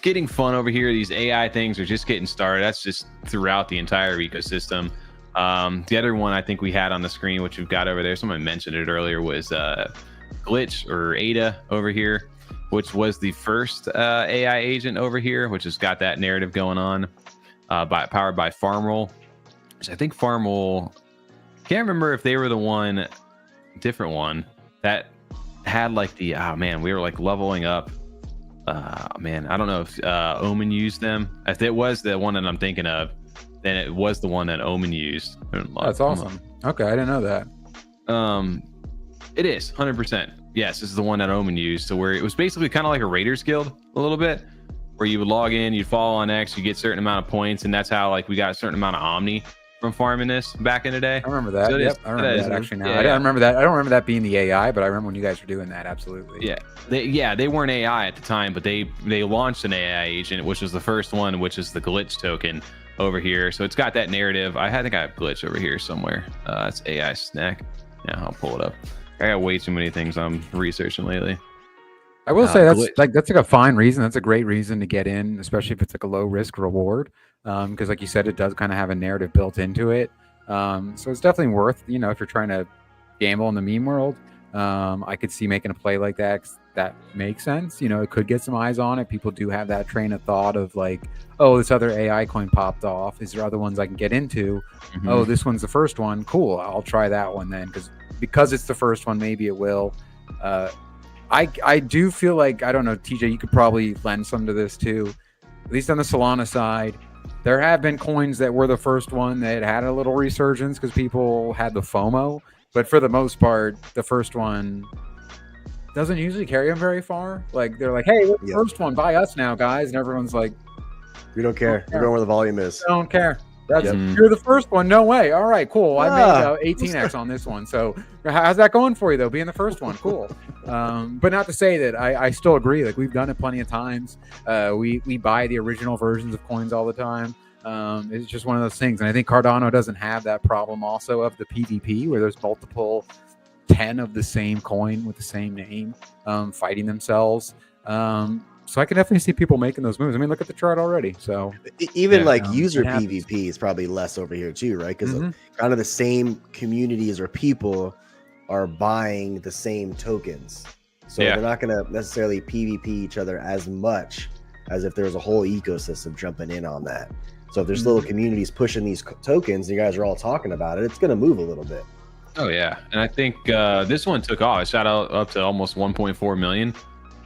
getting fun over here. These AI things are just getting started. That's just throughout the entire ecosystem. The other one I think we had on the screen, which we've got over there, someone mentioned it earlier, was Glitch or ADA over here, which was the first AI agent over here, which has got that narrative going on, powered by FarmRoll, which I think FarmRoll, can't remember if they were the different one that had like the, we were like leveling up. I don't know if Omen used them. If it was the one that I'm thinking of, then it was the one that Omen used. That's awesome. Okay, I didn't know that. It is 100%. Yes, this is the one that Omen used. So where it was basically kind of like a Raiders Guild a little bit, where you would log in, you'd follow on X, you get a certain amount of points, and that's how like we got a certain amount of Omni from farming this back in the day. I remember that. So I remember that actually now. I don't remember that. I don't remember that being the AI, but I remember when you guys were doing that. Absolutely. Yeah. They weren't AI at the time, but they launched an AI agent, which was the first one, which is the glitch token over here. So it's got that narrative. I think I have glitch over here somewhere. It's AI snack. Yeah, I'll pull it up. I got way too many things I'm researching lately. I will say that's like a fine reason. That's a great reason to get in, especially if it's like a low risk reward. Because like you said, it does kind of have a narrative built into it. So it's definitely worth, you know, if you're trying to gamble in the meme world. I could see making a play like that. 'Cause that makes sense. You know, it could get some eyes on it. People do have that train of thought of like, oh, this other AI coin popped off. Is there other ones I can get into? Oh, this one's the first one. Cool. I'll try that one then. Because it's the first one, maybe it will. I do feel like, I don't know, TJ, you could probably lend some to this too. At least on the Solana side, there have been coins that were the first one that had a little resurgence because people had the FOMO. But for the most part, the first one doesn't usually carry them very far. Like they're like, hey, we're the first one, buy us now, guys. And everyone's like, we don't care. We're going where the volume is. Don't care. You're the first one. No way. All right, cool. I made 18x on this one. So how's that going for you though? Being the first one, cool. But not to say that I still agree. Like we've done it plenty of times. We buy the original versions of coins all the time. It's just one of those things. And I think Cardano doesn't have that problem also of the PvP where there's multiple 10 of the same coin with the same name fighting themselves. So I can definitely see people making those moves. I mean, look at the chart already. So even user PvP is probably less over here too, right? Because kind of the same communities or people are buying the same tokens. So they're not going to necessarily PvP each other as much as if there's a whole ecosystem jumping in on that. So if there's little communities pushing these tokens, and you guys are all talking about it, it's going to move a little bit. Oh yeah, and I think this one took off. It shot out up to almost 1.4 million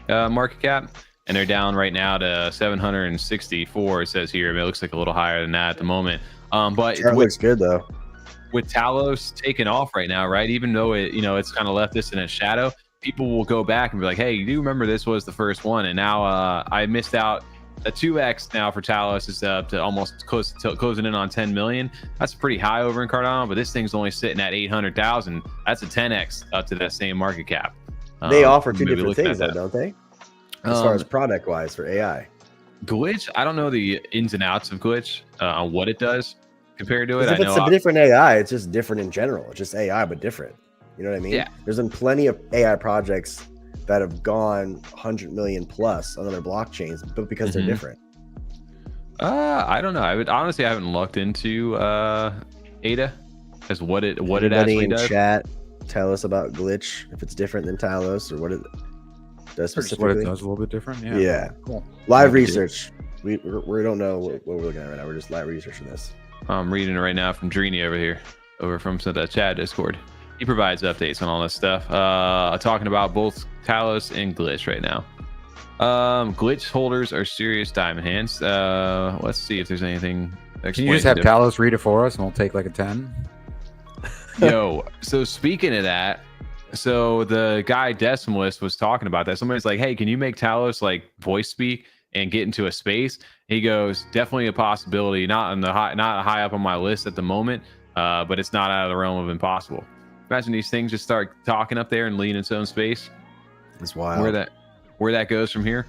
market cap. And they're down right now to 764. It says here. I mean, it looks like a little higher than that at the moment. But it looks good though. With Talos taking off right now, right? Even though it's kind of left this in a shadow, people will go back and be like, "Hey, you do remember this was the first one?" And now I missed out. A 2x now for Talos is up to almost closing in on 10 million. That's pretty high over in Cardano, but this thing's only sitting at 800,000. That's a 10x up to that same market cap. They offer two different things, though, don't they? As far as product wise for AI, Glitch, I don't know the ins and outs of Glitch on what it does compared to it. If it's a different AI, it's just different in general. It's just AI, but different. You know what I mean? Yeah. There's been plenty of AI projects that have gone 100 million plus on other blockchains, but because they're different. I don't know. I haven't looked into ADA as what it Anybody actually in does. chat, tell us about Glitch, if it's different than Talos or what it does Just specifically. what it does a little bit different. Yeah. Yeah. Cool. Live Yeah, research. We don't know what we're looking at right now. We're just live researching this. I'm reading it right now from Drini over from the chat Discord. He provides updates on all this stuff. Talking about both Talos and Glitch right now. Glitch holders are serious diamond hands. Let's see if there's anything. Can you just have Talos read it for us and we'll take like a 10? Yo, so speaking of that, so the guy Decimalist was talking about that. Somebody's like, hey, can you make Talos like voice speak and get into a space? He goes, definitely a possibility, not high up on my list at the moment, but it's not out of the realm of impossible. Imagine these things just start talking up there and lead in its own space. It's wild. Where that goes from here.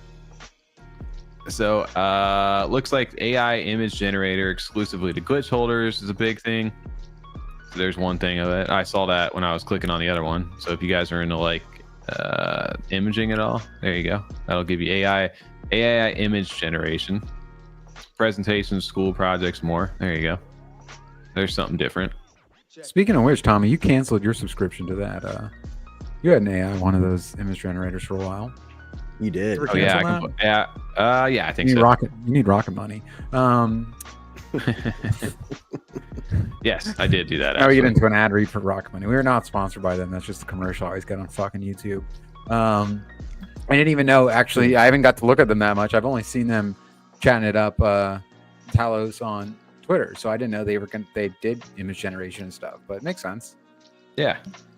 So looks like AI image generator exclusively to glitch holders is a big thing. So there's one thing of it. I saw that when I was clicking on the other one. So if you guys are into like imaging at all, there you go. That'll give you AI image generation, presentations, school projects, more. There you go. There's something different. Speaking of which, Tommy, you canceled your subscription to that. You had an AI, one of those image generators for a while. You did. Oh yeah, yeah, I think so. You need rocket money. Yes, I did do that. Now we get into an ad read for rocket money. We are not sponsored by them. That's just the commercial I always get on fucking YouTube. I didn't even know. Actually, I haven't got to look at them that much. I've only seen them chatting it up. Talos on Twitter, so I didn't know they did image generation and stuff. But it makes sense. Yeah.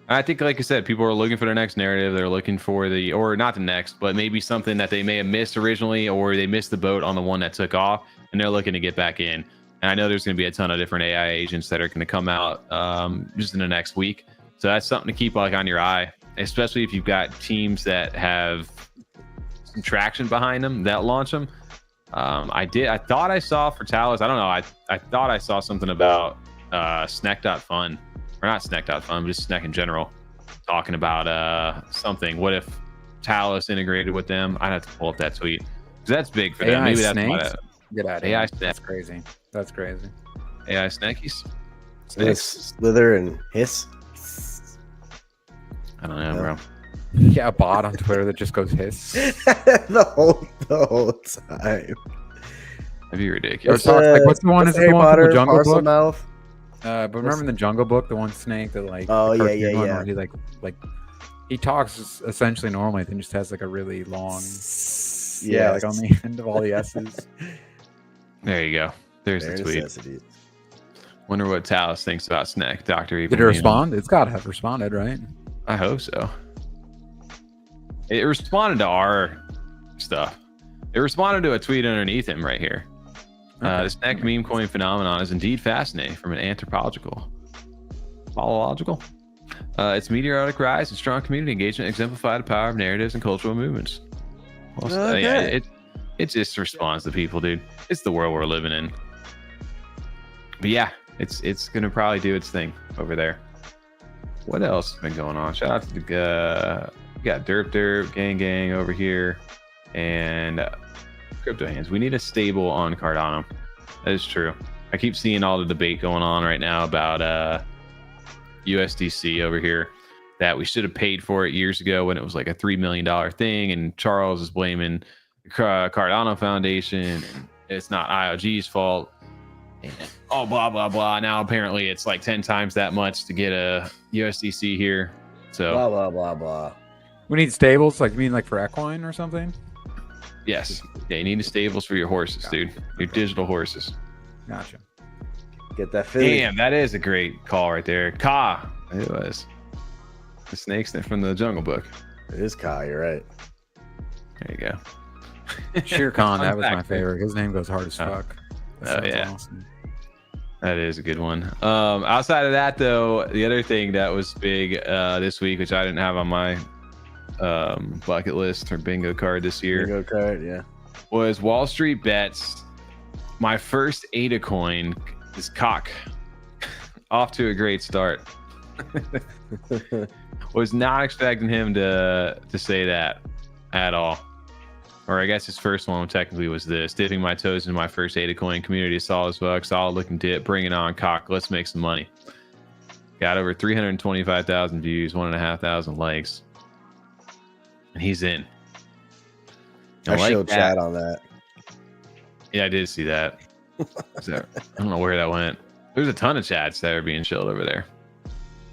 I think, like I said, people are looking for their next narrative. They're looking for or not the next, but maybe something that they may have missed originally, or they missed the boat on the one that took off, and they're looking to get back in. And I know there's going to be a ton of different AI agents that are going to come out just in the next week. So that's something to keep like on your eye, especially if you've got teams that have some traction behind them that launch them. I thought I saw for Talos, I don't know. I thought I saw something about Snek.fun. Or not Snek.fun, but just Snek in general, talking about something. What if Talos integrated with them? I'd have to pull up that tweet. Because that's big for them. AI Maybe snakes? that's Get out of AI here. snake. That's crazy. That's crazy. AI Snackies? Slither and hiss. I don't know, bro. Yeah, a bot on Twitter that just goes hiss. the whole time. That'd be ridiculous. What's the one? Is it Harry the one from Potter, the Jungle Parcel Book? Mouth? But remember in the Jungle Book, the one snake that like. Oh, the yeah, cartoon one yeah. where he like he talks essentially normally, then just has like a really long. Yeah, like on the end of all the S's. There you go. There's the tweet. Necessities. Wonder what Talos thinks about Snek. Dr. Did it respond? It's got to have responded, right? I hope so. It responded to our stuff. It responded to a tweet underneath him right here. The Snek meme coin phenomenon is indeed fascinating from an anthropological. Its meteoric rise and strong community engagement exemplify the power of narratives and cultural movements. Well, yeah, it just responds to people, dude. It's the world we're living in. But yeah, it's gonna probably do its thing over there. What else has been going on? Shout out to the we got Derp Gang over here, and Crypto Hands. We need a stable on Cardano. That is true. I keep seeing all the debate going on right now about USDC over here, that we should have paid for it years ago when it was like a $3 million thing, and Charles is blaming the Cardano Foundation, and it's not IOG's fault, and blah blah blah. Now apparently it's like 10 times that much to get a USDC here. So Blah blah blah blah. We need stables, like you mean like for equine or something? yes, yeah, you need stables for your horses, dude. Your digital horses. Gotcha. Get that Philly. Damn, that is a great call right there. Ka, it was the snakes from the Jungle Book. It is Kai, you're right. There you go. Shere Khan, that was Fun my fact. favorite. His name goes hard as fuck. That sounds yeah. awesome. That is a good one. Outside of that, though, the other thing that was big this week, which I didn't have on my bucket list or bingo card this year, Bingo card, yeah. was Wall Street Bets. My first ADA coin is cock. Off to a great start. Was not expecting him to say that at all. Or I guess his first one technically was this: dipping my toes in my first ADA coin community. Solid as fuck, solid looking dip. Bring it on, cock. Let's make some money. Got over 325,000 views, 1,500 likes, and he's in. I showed chat on that. Yeah, I did see that. I don't know where that went. There's a ton of chats that are being shilled over there. I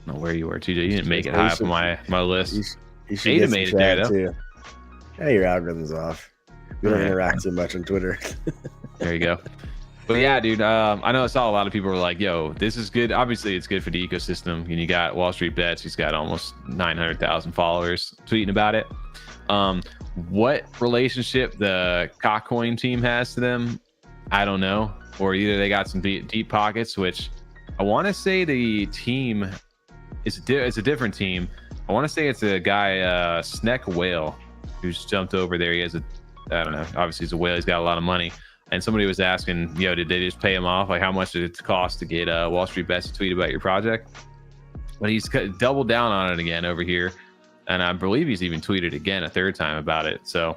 don't know where you were, TJ. You didn't make it high up on my list. You should Ada get made some it there, chat though. too. Yeah, your algorithm's off. We don't interact too much on Twitter. There you go. But yeah, dude, I know I saw a lot of people were like, yo, this is good. Obviously, it's good for the ecosystem. And you got Wall Street Bets. He's got almost 900,000 followers tweeting about it. What relationship the Cockcoin team has to them, I don't know. Or either they got some deep pockets, which I want to say the team is a different team. I want to say it's a guy, Sneck Whale, who's jumped over there. He has I don't know. Obviously, he's a whale. He's got a lot of money. And somebody was asking, yo, did they just pay him off? Like, how much did it cost to get Wall Street Bets to tweet about your project? But he's doubled down on it again over here. And I believe he's even tweeted again a third time about it. So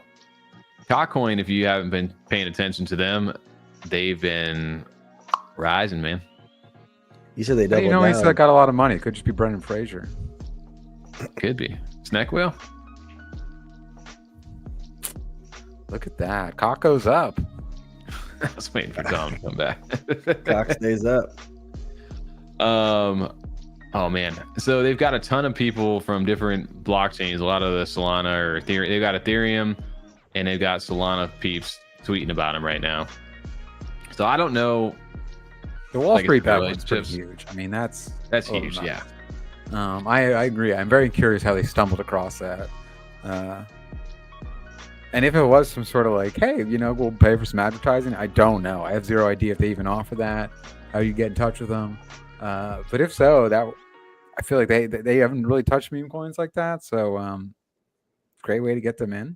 Cockcoin, if you haven't been paying attention to them, they've been rising, man. You said they doubled down. He's got a lot of money. It could just be Brendan Fraser. Could be. Snack whale? Look at that. Cock goes up. I was waiting for Tom to come back. Cock stays up. Oh man, so they've got a ton of people from different blockchains. A lot of the Solana or Ethereum. They've got Ethereum, and they've got Solana peeps tweeting about them right now. So I don't know. The Wall Street bet was pretty huge. I mean, that's huge. Yeah. I agree. I'm very curious how they stumbled across that. And if it was some sort of like, hey, we'll pay for some advertising, I don't know. I have zero idea if they even offer that. How do you get in touch with them? But if so, I feel like they haven't really touched meme coins like that. So great way to get them in.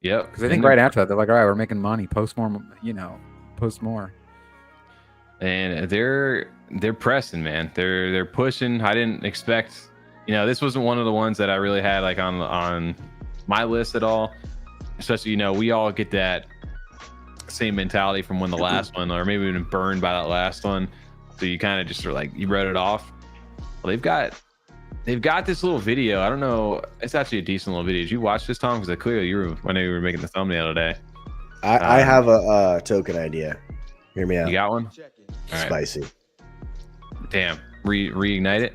Yep. Because I think right after that, they're like, all right, we're making money. Post more, post more. And they're pressing, man. They're pushing. I didn't expect, this wasn't one of the ones that I really had like on my list at all. Especially, we all get that same mentality from when the last one, or maybe even burned by that last one. So you kind of just are like, you wrote it off. Well, they've got this little video. I don't know. It's actually a decent little video. Did you watch this, Tom? Because clearly I know you were making the thumbnail today. I have a token idea. Hear me out. You got one? All right. Spicy. Damn. Reignite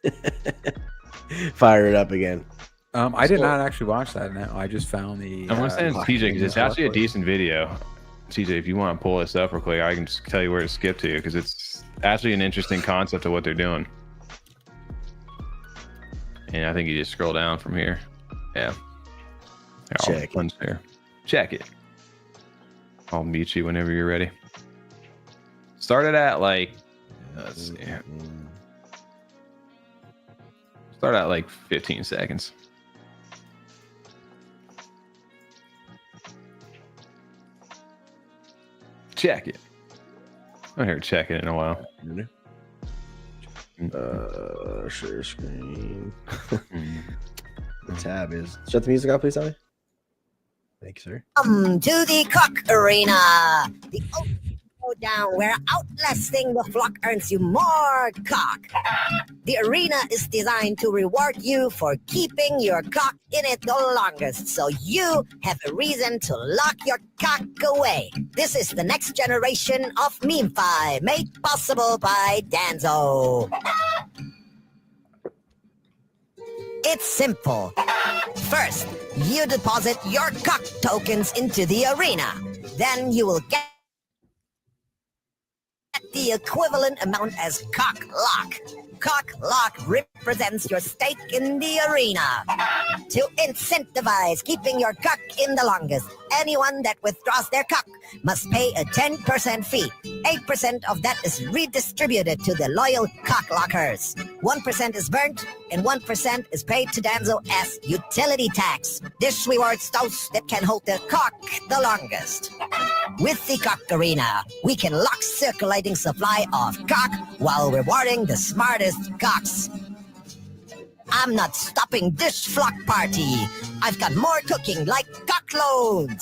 it. Fire it up again. I did not actually watch that. No, I just found the. I'm going to send TJ because it's actually a decent video. TJ, if you want to pull this up real quick, I can just tell you where to skip to because it's actually an interesting concept of what they're doing. And I think you just scroll down from here. Yeah. Check it. Here. Check it. I'll mute you whenever you're ready. Started at like, let's see. Start at like 15 seconds. Check it. I haven't heard check it in a while. Share screen. The tab is. Shut the music off, please, Tommy. Thank you, sir. Welcome to the Cock Arena. The down where outlasting the flock earns you more cock. The arena is designed to reward you for keeping your cock in it the longest, so you have a reason to lock your cock away. This is the next generation of MemeFi, made possible by Danzo. It's simple. First, you deposit your cock tokens into the arena. Then you will get the equivalent amount as cock lock. Cock lock represents your stake in the arena. To incentivize keeping your cock in the longest, anyone that withdraws their cock must pay a 10% fee. 8% of that is redistributed to the loyal cock lockers. 1% is burnt, and 1% is paid to Danzo as utility tax. This rewards those that can hold their cock the longest. With the Cock Arena, we can lock circulating supply of cock while rewarding the smartest cocks. I'm not stopping this flock party. I've got more cooking like cockloads.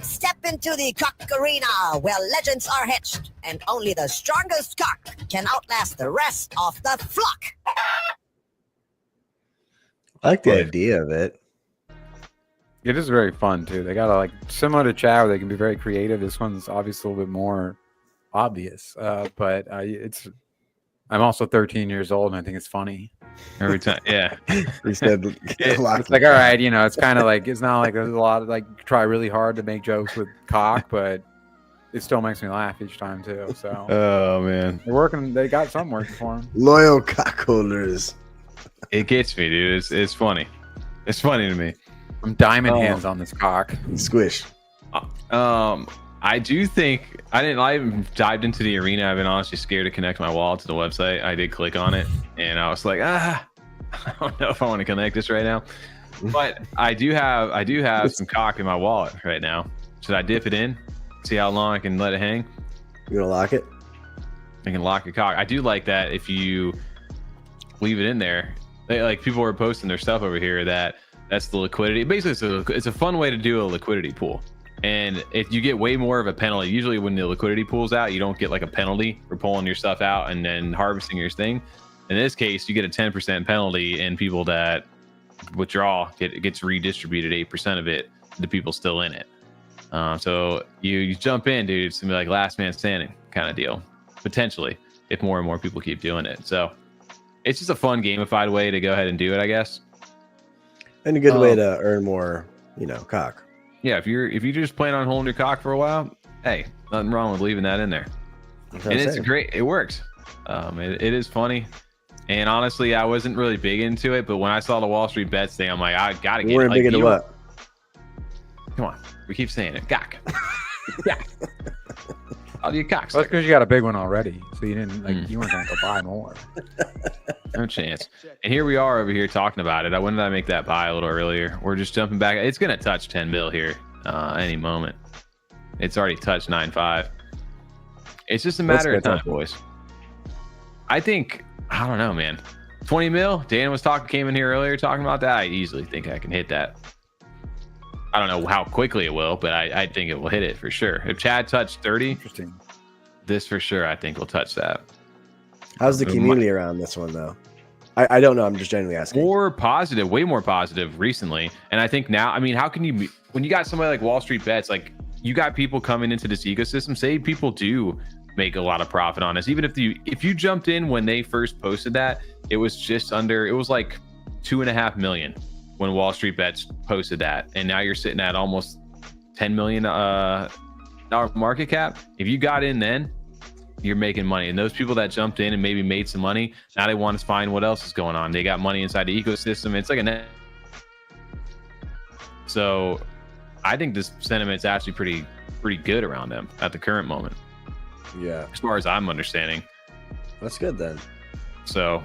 Step into the cock arena where legends are hatched, and only the strongest cock can outlast the rest of the flock. I like the idea of it. It is very fun too. They got a, like, similar to chat, where they can be very creative. This one's obviously a little bit more obvious, but it's. I'm also 13 years old, and I think it's funny. Every time, yeah. He said, It's like, all right, you know, it's kind of like, it's not like there's a lot of, like, try really hard to make jokes with cock, but it still makes me laugh each time too. So, Oh man, they're working. They got something working for them. loyal cockholders. it gets me, dude. It's funny. It's funny to me. I'm diamond hands on this cock. Squish. I do think I haven't dived into the arena. I've been honestly scared to connect my wallet to the website. I did click on it, and I was like, I don't know if I want to connect this right now. But I do have some cock in my wallet right now. Should I dip it in? See how long I can let it hang? You gonna lock it? I can lock a cock. I do like that if you leave it in there. Like, people were posting their stuff over here that's the liquidity. Basically, it's a fun way to do a liquidity pool. And if you get way more of a penalty, usually when the liquidity pool's out, you don't get like a penalty for pulling your stuff out and then harvesting your thing. In this case, you get a 10% penalty, and people that withdraw gets redistributed 8% of it to the people still in it. So you jump in, dude. It's gonna be like last man standing kind of deal, potentially, if more and more people keep doing it. So it's just a fun gamified way to go ahead and do it, I guess. And a good way to earn more, cock. Yeah, if you just plan on holding your cock for a while, hey, nothing wrong with leaving that in there. And it's great. It works. It is funny. And honestly, I wasn't really big into it, but when I saw the Wall Street Bets thing, I'm like, I gotta get. We're big into what? Come on, we keep saying it. Cock. Yeah. I'll do your cock. Well, that's because you got a big one already, so you didn't you weren't gonna go buy more. No chance. And here we are over here talking about it. When did I make that buy a little earlier? We're just jumping back. It's gonna touch 10 mil here any moment. It's already touched 9.5. It's just a matter of time, boys. I think, I don't know, man. 20 mil. Dan came in here earlier talking about that. I easily think I can hit that. I don't know how quickly it will, but I think it will hit it for sure. If Chad touched 30, interesting. This for sure, I think will touch that. How's the community around this one, though? I don't know. I'm just genuinely asking. More positive, way more positive recently. And I think now, I mean, how can you, when you got somebody like Wall Street Bets, like you got people coming into this ecosystem, say people do make a lot of profit on this. Even if you jumped in when they first posted that, it was like 2.5 million when Wall Street Bets posted that. And now you're sitting at almost $10 million market cap. If you got in then, you're making money. And those people that jumped in and maybe made some money, now they want to find what else is going on. They got money inside the ecosystem. It's like a net. So I think this sentiment's actually pretty good around them at the current moment. Yeah. As far as I'm understanding. That's good then. So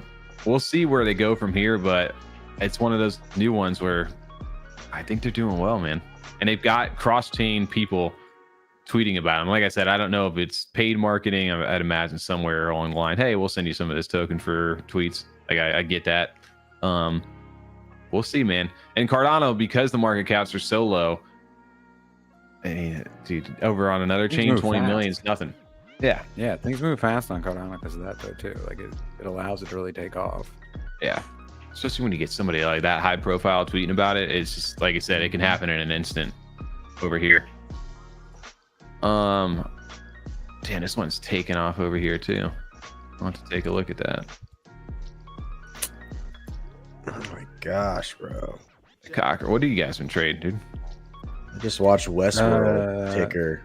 we'll see where they go from here, but it's one of those new ones where I think they're doing well, man. And they've got cross-chain people tweeting about them. Like I said, I don't know if it's paid marketing. I'd imagine somewhere along the line, hey, we'll send you some of this token for tweets. Like I get that. We'll see, man. And Cardano, because the market caps are so low, dude, over on another chain, 20 million is nothing. Yeah. Yeah, things move fast on Cardano because of that, though, too. Like, it allows it to really take off. Yeah. Especially when you get somebody like that high profile tweeting about it. It's just, like I said, it can happen in an instant over here. Damn, this one's taking off over here, too. I want to take a look at that. Oh, my gosh, bro. Cocker, what do you guys been trading, dude? I just watched Westworld ticker.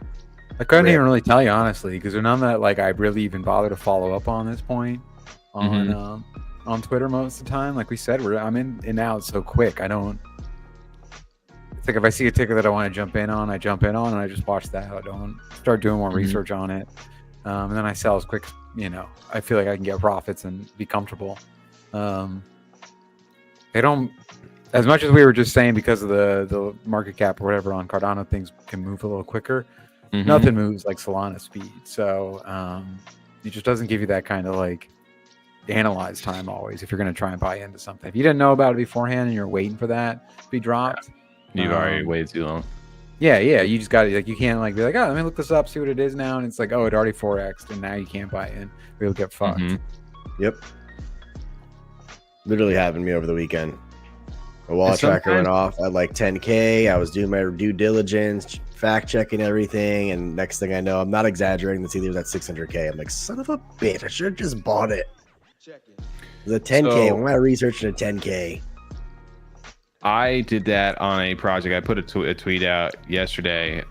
I couldn't even really tell you, honestly, because there's none that like I really even bother to follow up on this point on Twitter most of the time. Like we said, I'm in and out so quick. I don't. It's like if I see a ticker that I want to jump in on, I jump in on, and I just watch that. I don't start doing more research on it, and then I sell as quick. I feel like I can get profits and be comfortable. They don't. As much as we were just saying, because of the market cap or whatever on Cardano, things can move a little quicker. Nothing moves like Solana speed. So It just doesn't give you that kind of like analyze time always if you're going to try and buy into something. If you didn't know about it beforehand and you're waiting for that to be dropped, You've already waited too long. Yeah, you just got to like, you can't like be like, oh, let me look this up, see what it is now, and it's like, oh, it already 4x'd, and now you can't buy in. You'll get fucked. Yep. Literally happened to me over the weekend. My wallet tracker went off at like 10K. I was doing my due diligence, fact checking everything, and next thing I know, I'm not exaggerating, the Ether was at 600K. I'm like, son of a bitch, I should have just bought it. It was a 10K. Why am I researching a 10K? I did that on a project. I put a tweet out yesterday,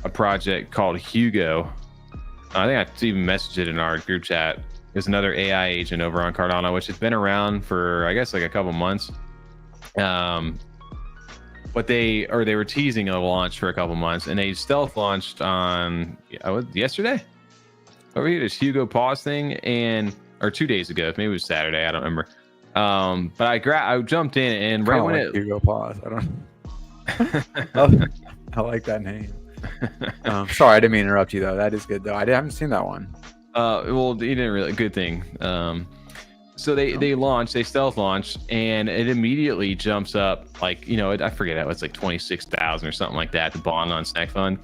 a project called Hugo. I think I even messaged it in our group chat. There's another AI agent over on Cardano, which has been around for, I guess, like a couple months. But they were teasing a launch for a couple months, and they stealth launched on yesterday. Over here, this Hugo Pause thing, or 2 days ago, maybe it was Saturday. I don't remember. But I jumped in, and right when it Hugo Pause, I don't. I like that name. Sorry, I didn't mean to interrupt you though. That is good though. I haven't seen that one. Well, you didn't really. Good thing. So they stealth launched, and it immediately jumps up like, I forget how it's like 26,000 or something like that to bond on Snack Fund,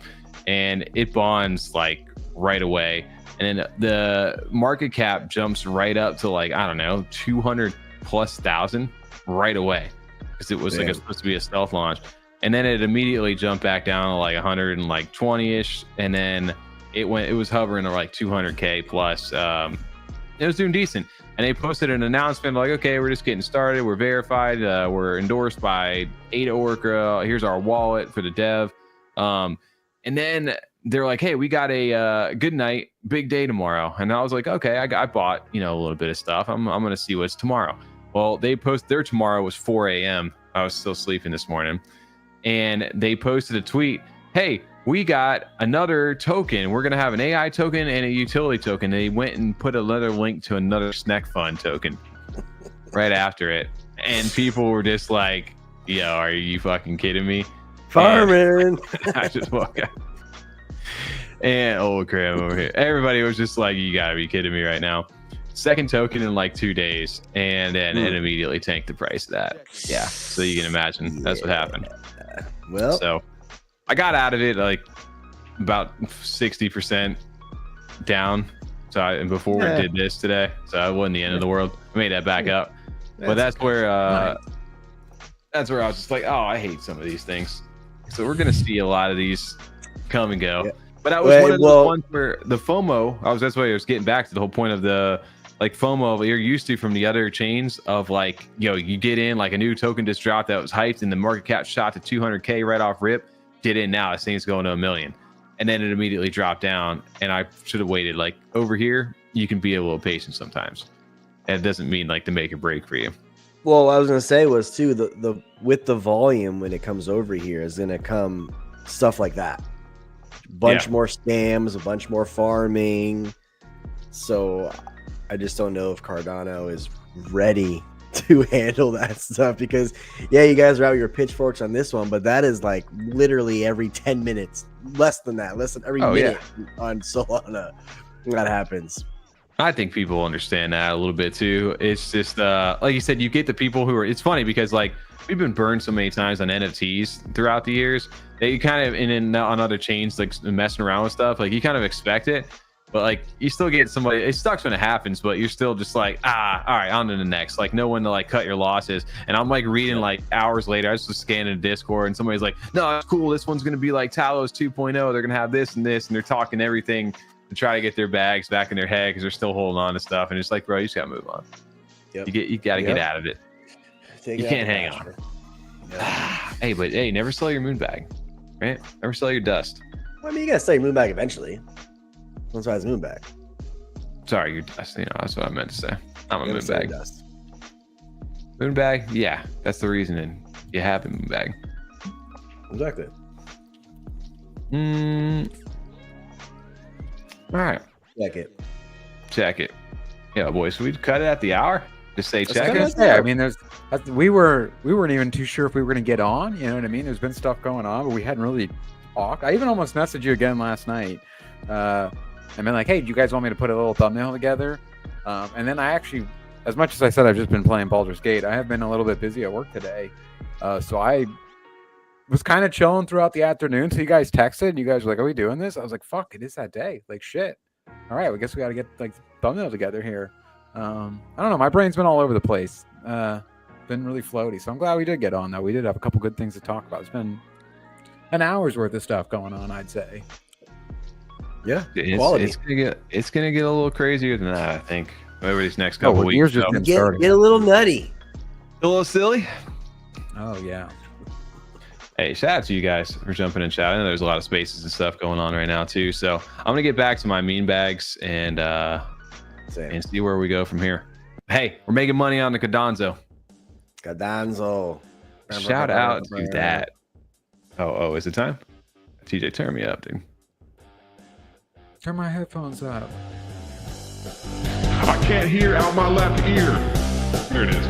and it bonds like right away, and then the market cap jumps right up to like, I don't know, 200,000+ right away, because it was like supposed to be a stealth launch, and then it immediately jumped back down to like 120ish, and then it was hovering at like 200K plus. It was doing decent, and they posted an announcement like, okay, we're just getting started, we're verified, we're endorsed by Ada Orca, here's our wallet for the dev, and then they're like, hey, we got a good night, big day tomorrow. And I was like, okay, I bought a little bit of stuff, I'm gonna see what's tomorrow. Well, they post their tomorrow was 4 a.m. I was still sleeping this morning, and they posted a tweet, hey, we got another token. We're going to have an AI token and a utility token. They went and put another link to another Snack Fund token right after it. And people were just like, yo, are you fucking kidding me? Farming. I just walk out. And old Graham over here. Everybody was just like, you got to be kidding me right now. Second token in like 2 days. And then it immediately tanked the price of that. Yeah. So you can imagine that's what happened. Well, so I got out of it like about 60% down. So before we did this today, so it wasn't the end of the world. I made that back up. But that's where I was just like, oh, I hate some of these things. So we're gonna see a lot of these come and go. Yeah. But I was one of the ones where the FOMO. That's why I was getting back to the whole point of the like FOMO you're used to from the other chains of like, you get in like a new token just dropped that was hyped and the market cap shot to 200K right off rip. Get in now, this thing's going to 1 million, and then it immediately dropped down, and I should have waited. Like over here, you can be a little patient sometimes, and it doesn't mean like to make or break for you. Well, what I was gonna say was too, the with the volume when it comes over here is gonna come stuff like that, bunch more scams, a bunch more farming. So I just don't know if Cardano is ready to handle that stuff, because you guys are out with your pitchforks on this one, but that is like literally every 10 minutes, less than every minute on Solana that happens. I think people understand that a little bit too. It's just like you said, you get the people who are, it's funny because like we've been burned so many times on NFTs throughout the years that you kind of in on other chains like messing around with stuff, like you kind of expect it. But like you still get somebody, it sucks when it happens, but you're still just like, all right, on to the next. Like no one to like cut your losses. And I'm like reading like hours later, I was just scanning Discord and somebody's like, no, it's cool. This one's gonna be like Talos 2.0. They're gonna have this and this, and they're talking everything to try to get their bags back in their head because they're still holding on to stuff. And it's like, bro, you just gotta move on. You gotta get out of it. You can't hang on. Hey, never sell your moon bag, right? Never sell your dust. Well, I mean, you gotta sell your moon bag eventually. That's why it's moon bag. Sorry, your dust. That's what I meant to say. I'm a moon bag. Dust. Moon bag, yeah, that's the reasoning. You have a moon bag. Exactly. All right. Check it. Yeah, boys. So we cut it at the hour. Just say check it. Yeah, I mean, we weren't even too sure if we were going to get on. You know what I mean? There's been stuff going on, but we hadn't really talked. I even almost messaged you again last night. and been like, hey, do you guys want me to put a little thumbnail together? And then I actually, as much as I said I've just been playing Baldur's Gate, I have been a little bit busy at work today. So I was kind of chilling throughout the afternoon. So you guys texted and you guys were like, are we doing this? I was like, fuck, it is that day. Like, shit. All right, I guess we got to get like thumbnail together here. I don't know. My brain's been all over the place. Been really floaty. So I'm glad we did get on, though. We did have a couple good things to talk about. It's been an hour's worth of stuff going on, I'd say. Yeah, it's gonna get a little crazier than that, I think, over these next couple weeks. Years just get a little nutty, a little silly. Oh yeah. Hey, shout out to you guys for jumping in chat. I know there's a lot of spaces and stuff going on right now too. So I'm gonna get back to my mean bags and see where we go from here. Hey, we're making money on the Cardano. Shout out to that. Oh, is it time? TJ, turn me up, dude. Turn my headphones up. I can't hear out my left ear. There it is.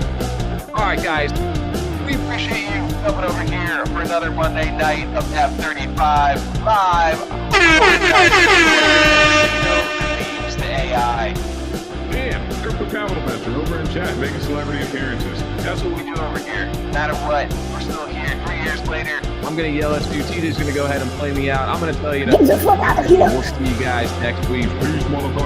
All right, guys. We appreciate you coming over here for another Monday night of F35 live. Themes to AI. Man, Crypto Capital Mentor over in chat making celebrity appearances. That's what we do over here. No matter what, we're still here 3 years later. I'm going to yell at you. TJ's going to go ahead and play me out. I'm going to tell you that we'll see you guys next week. Peace, motherfucker.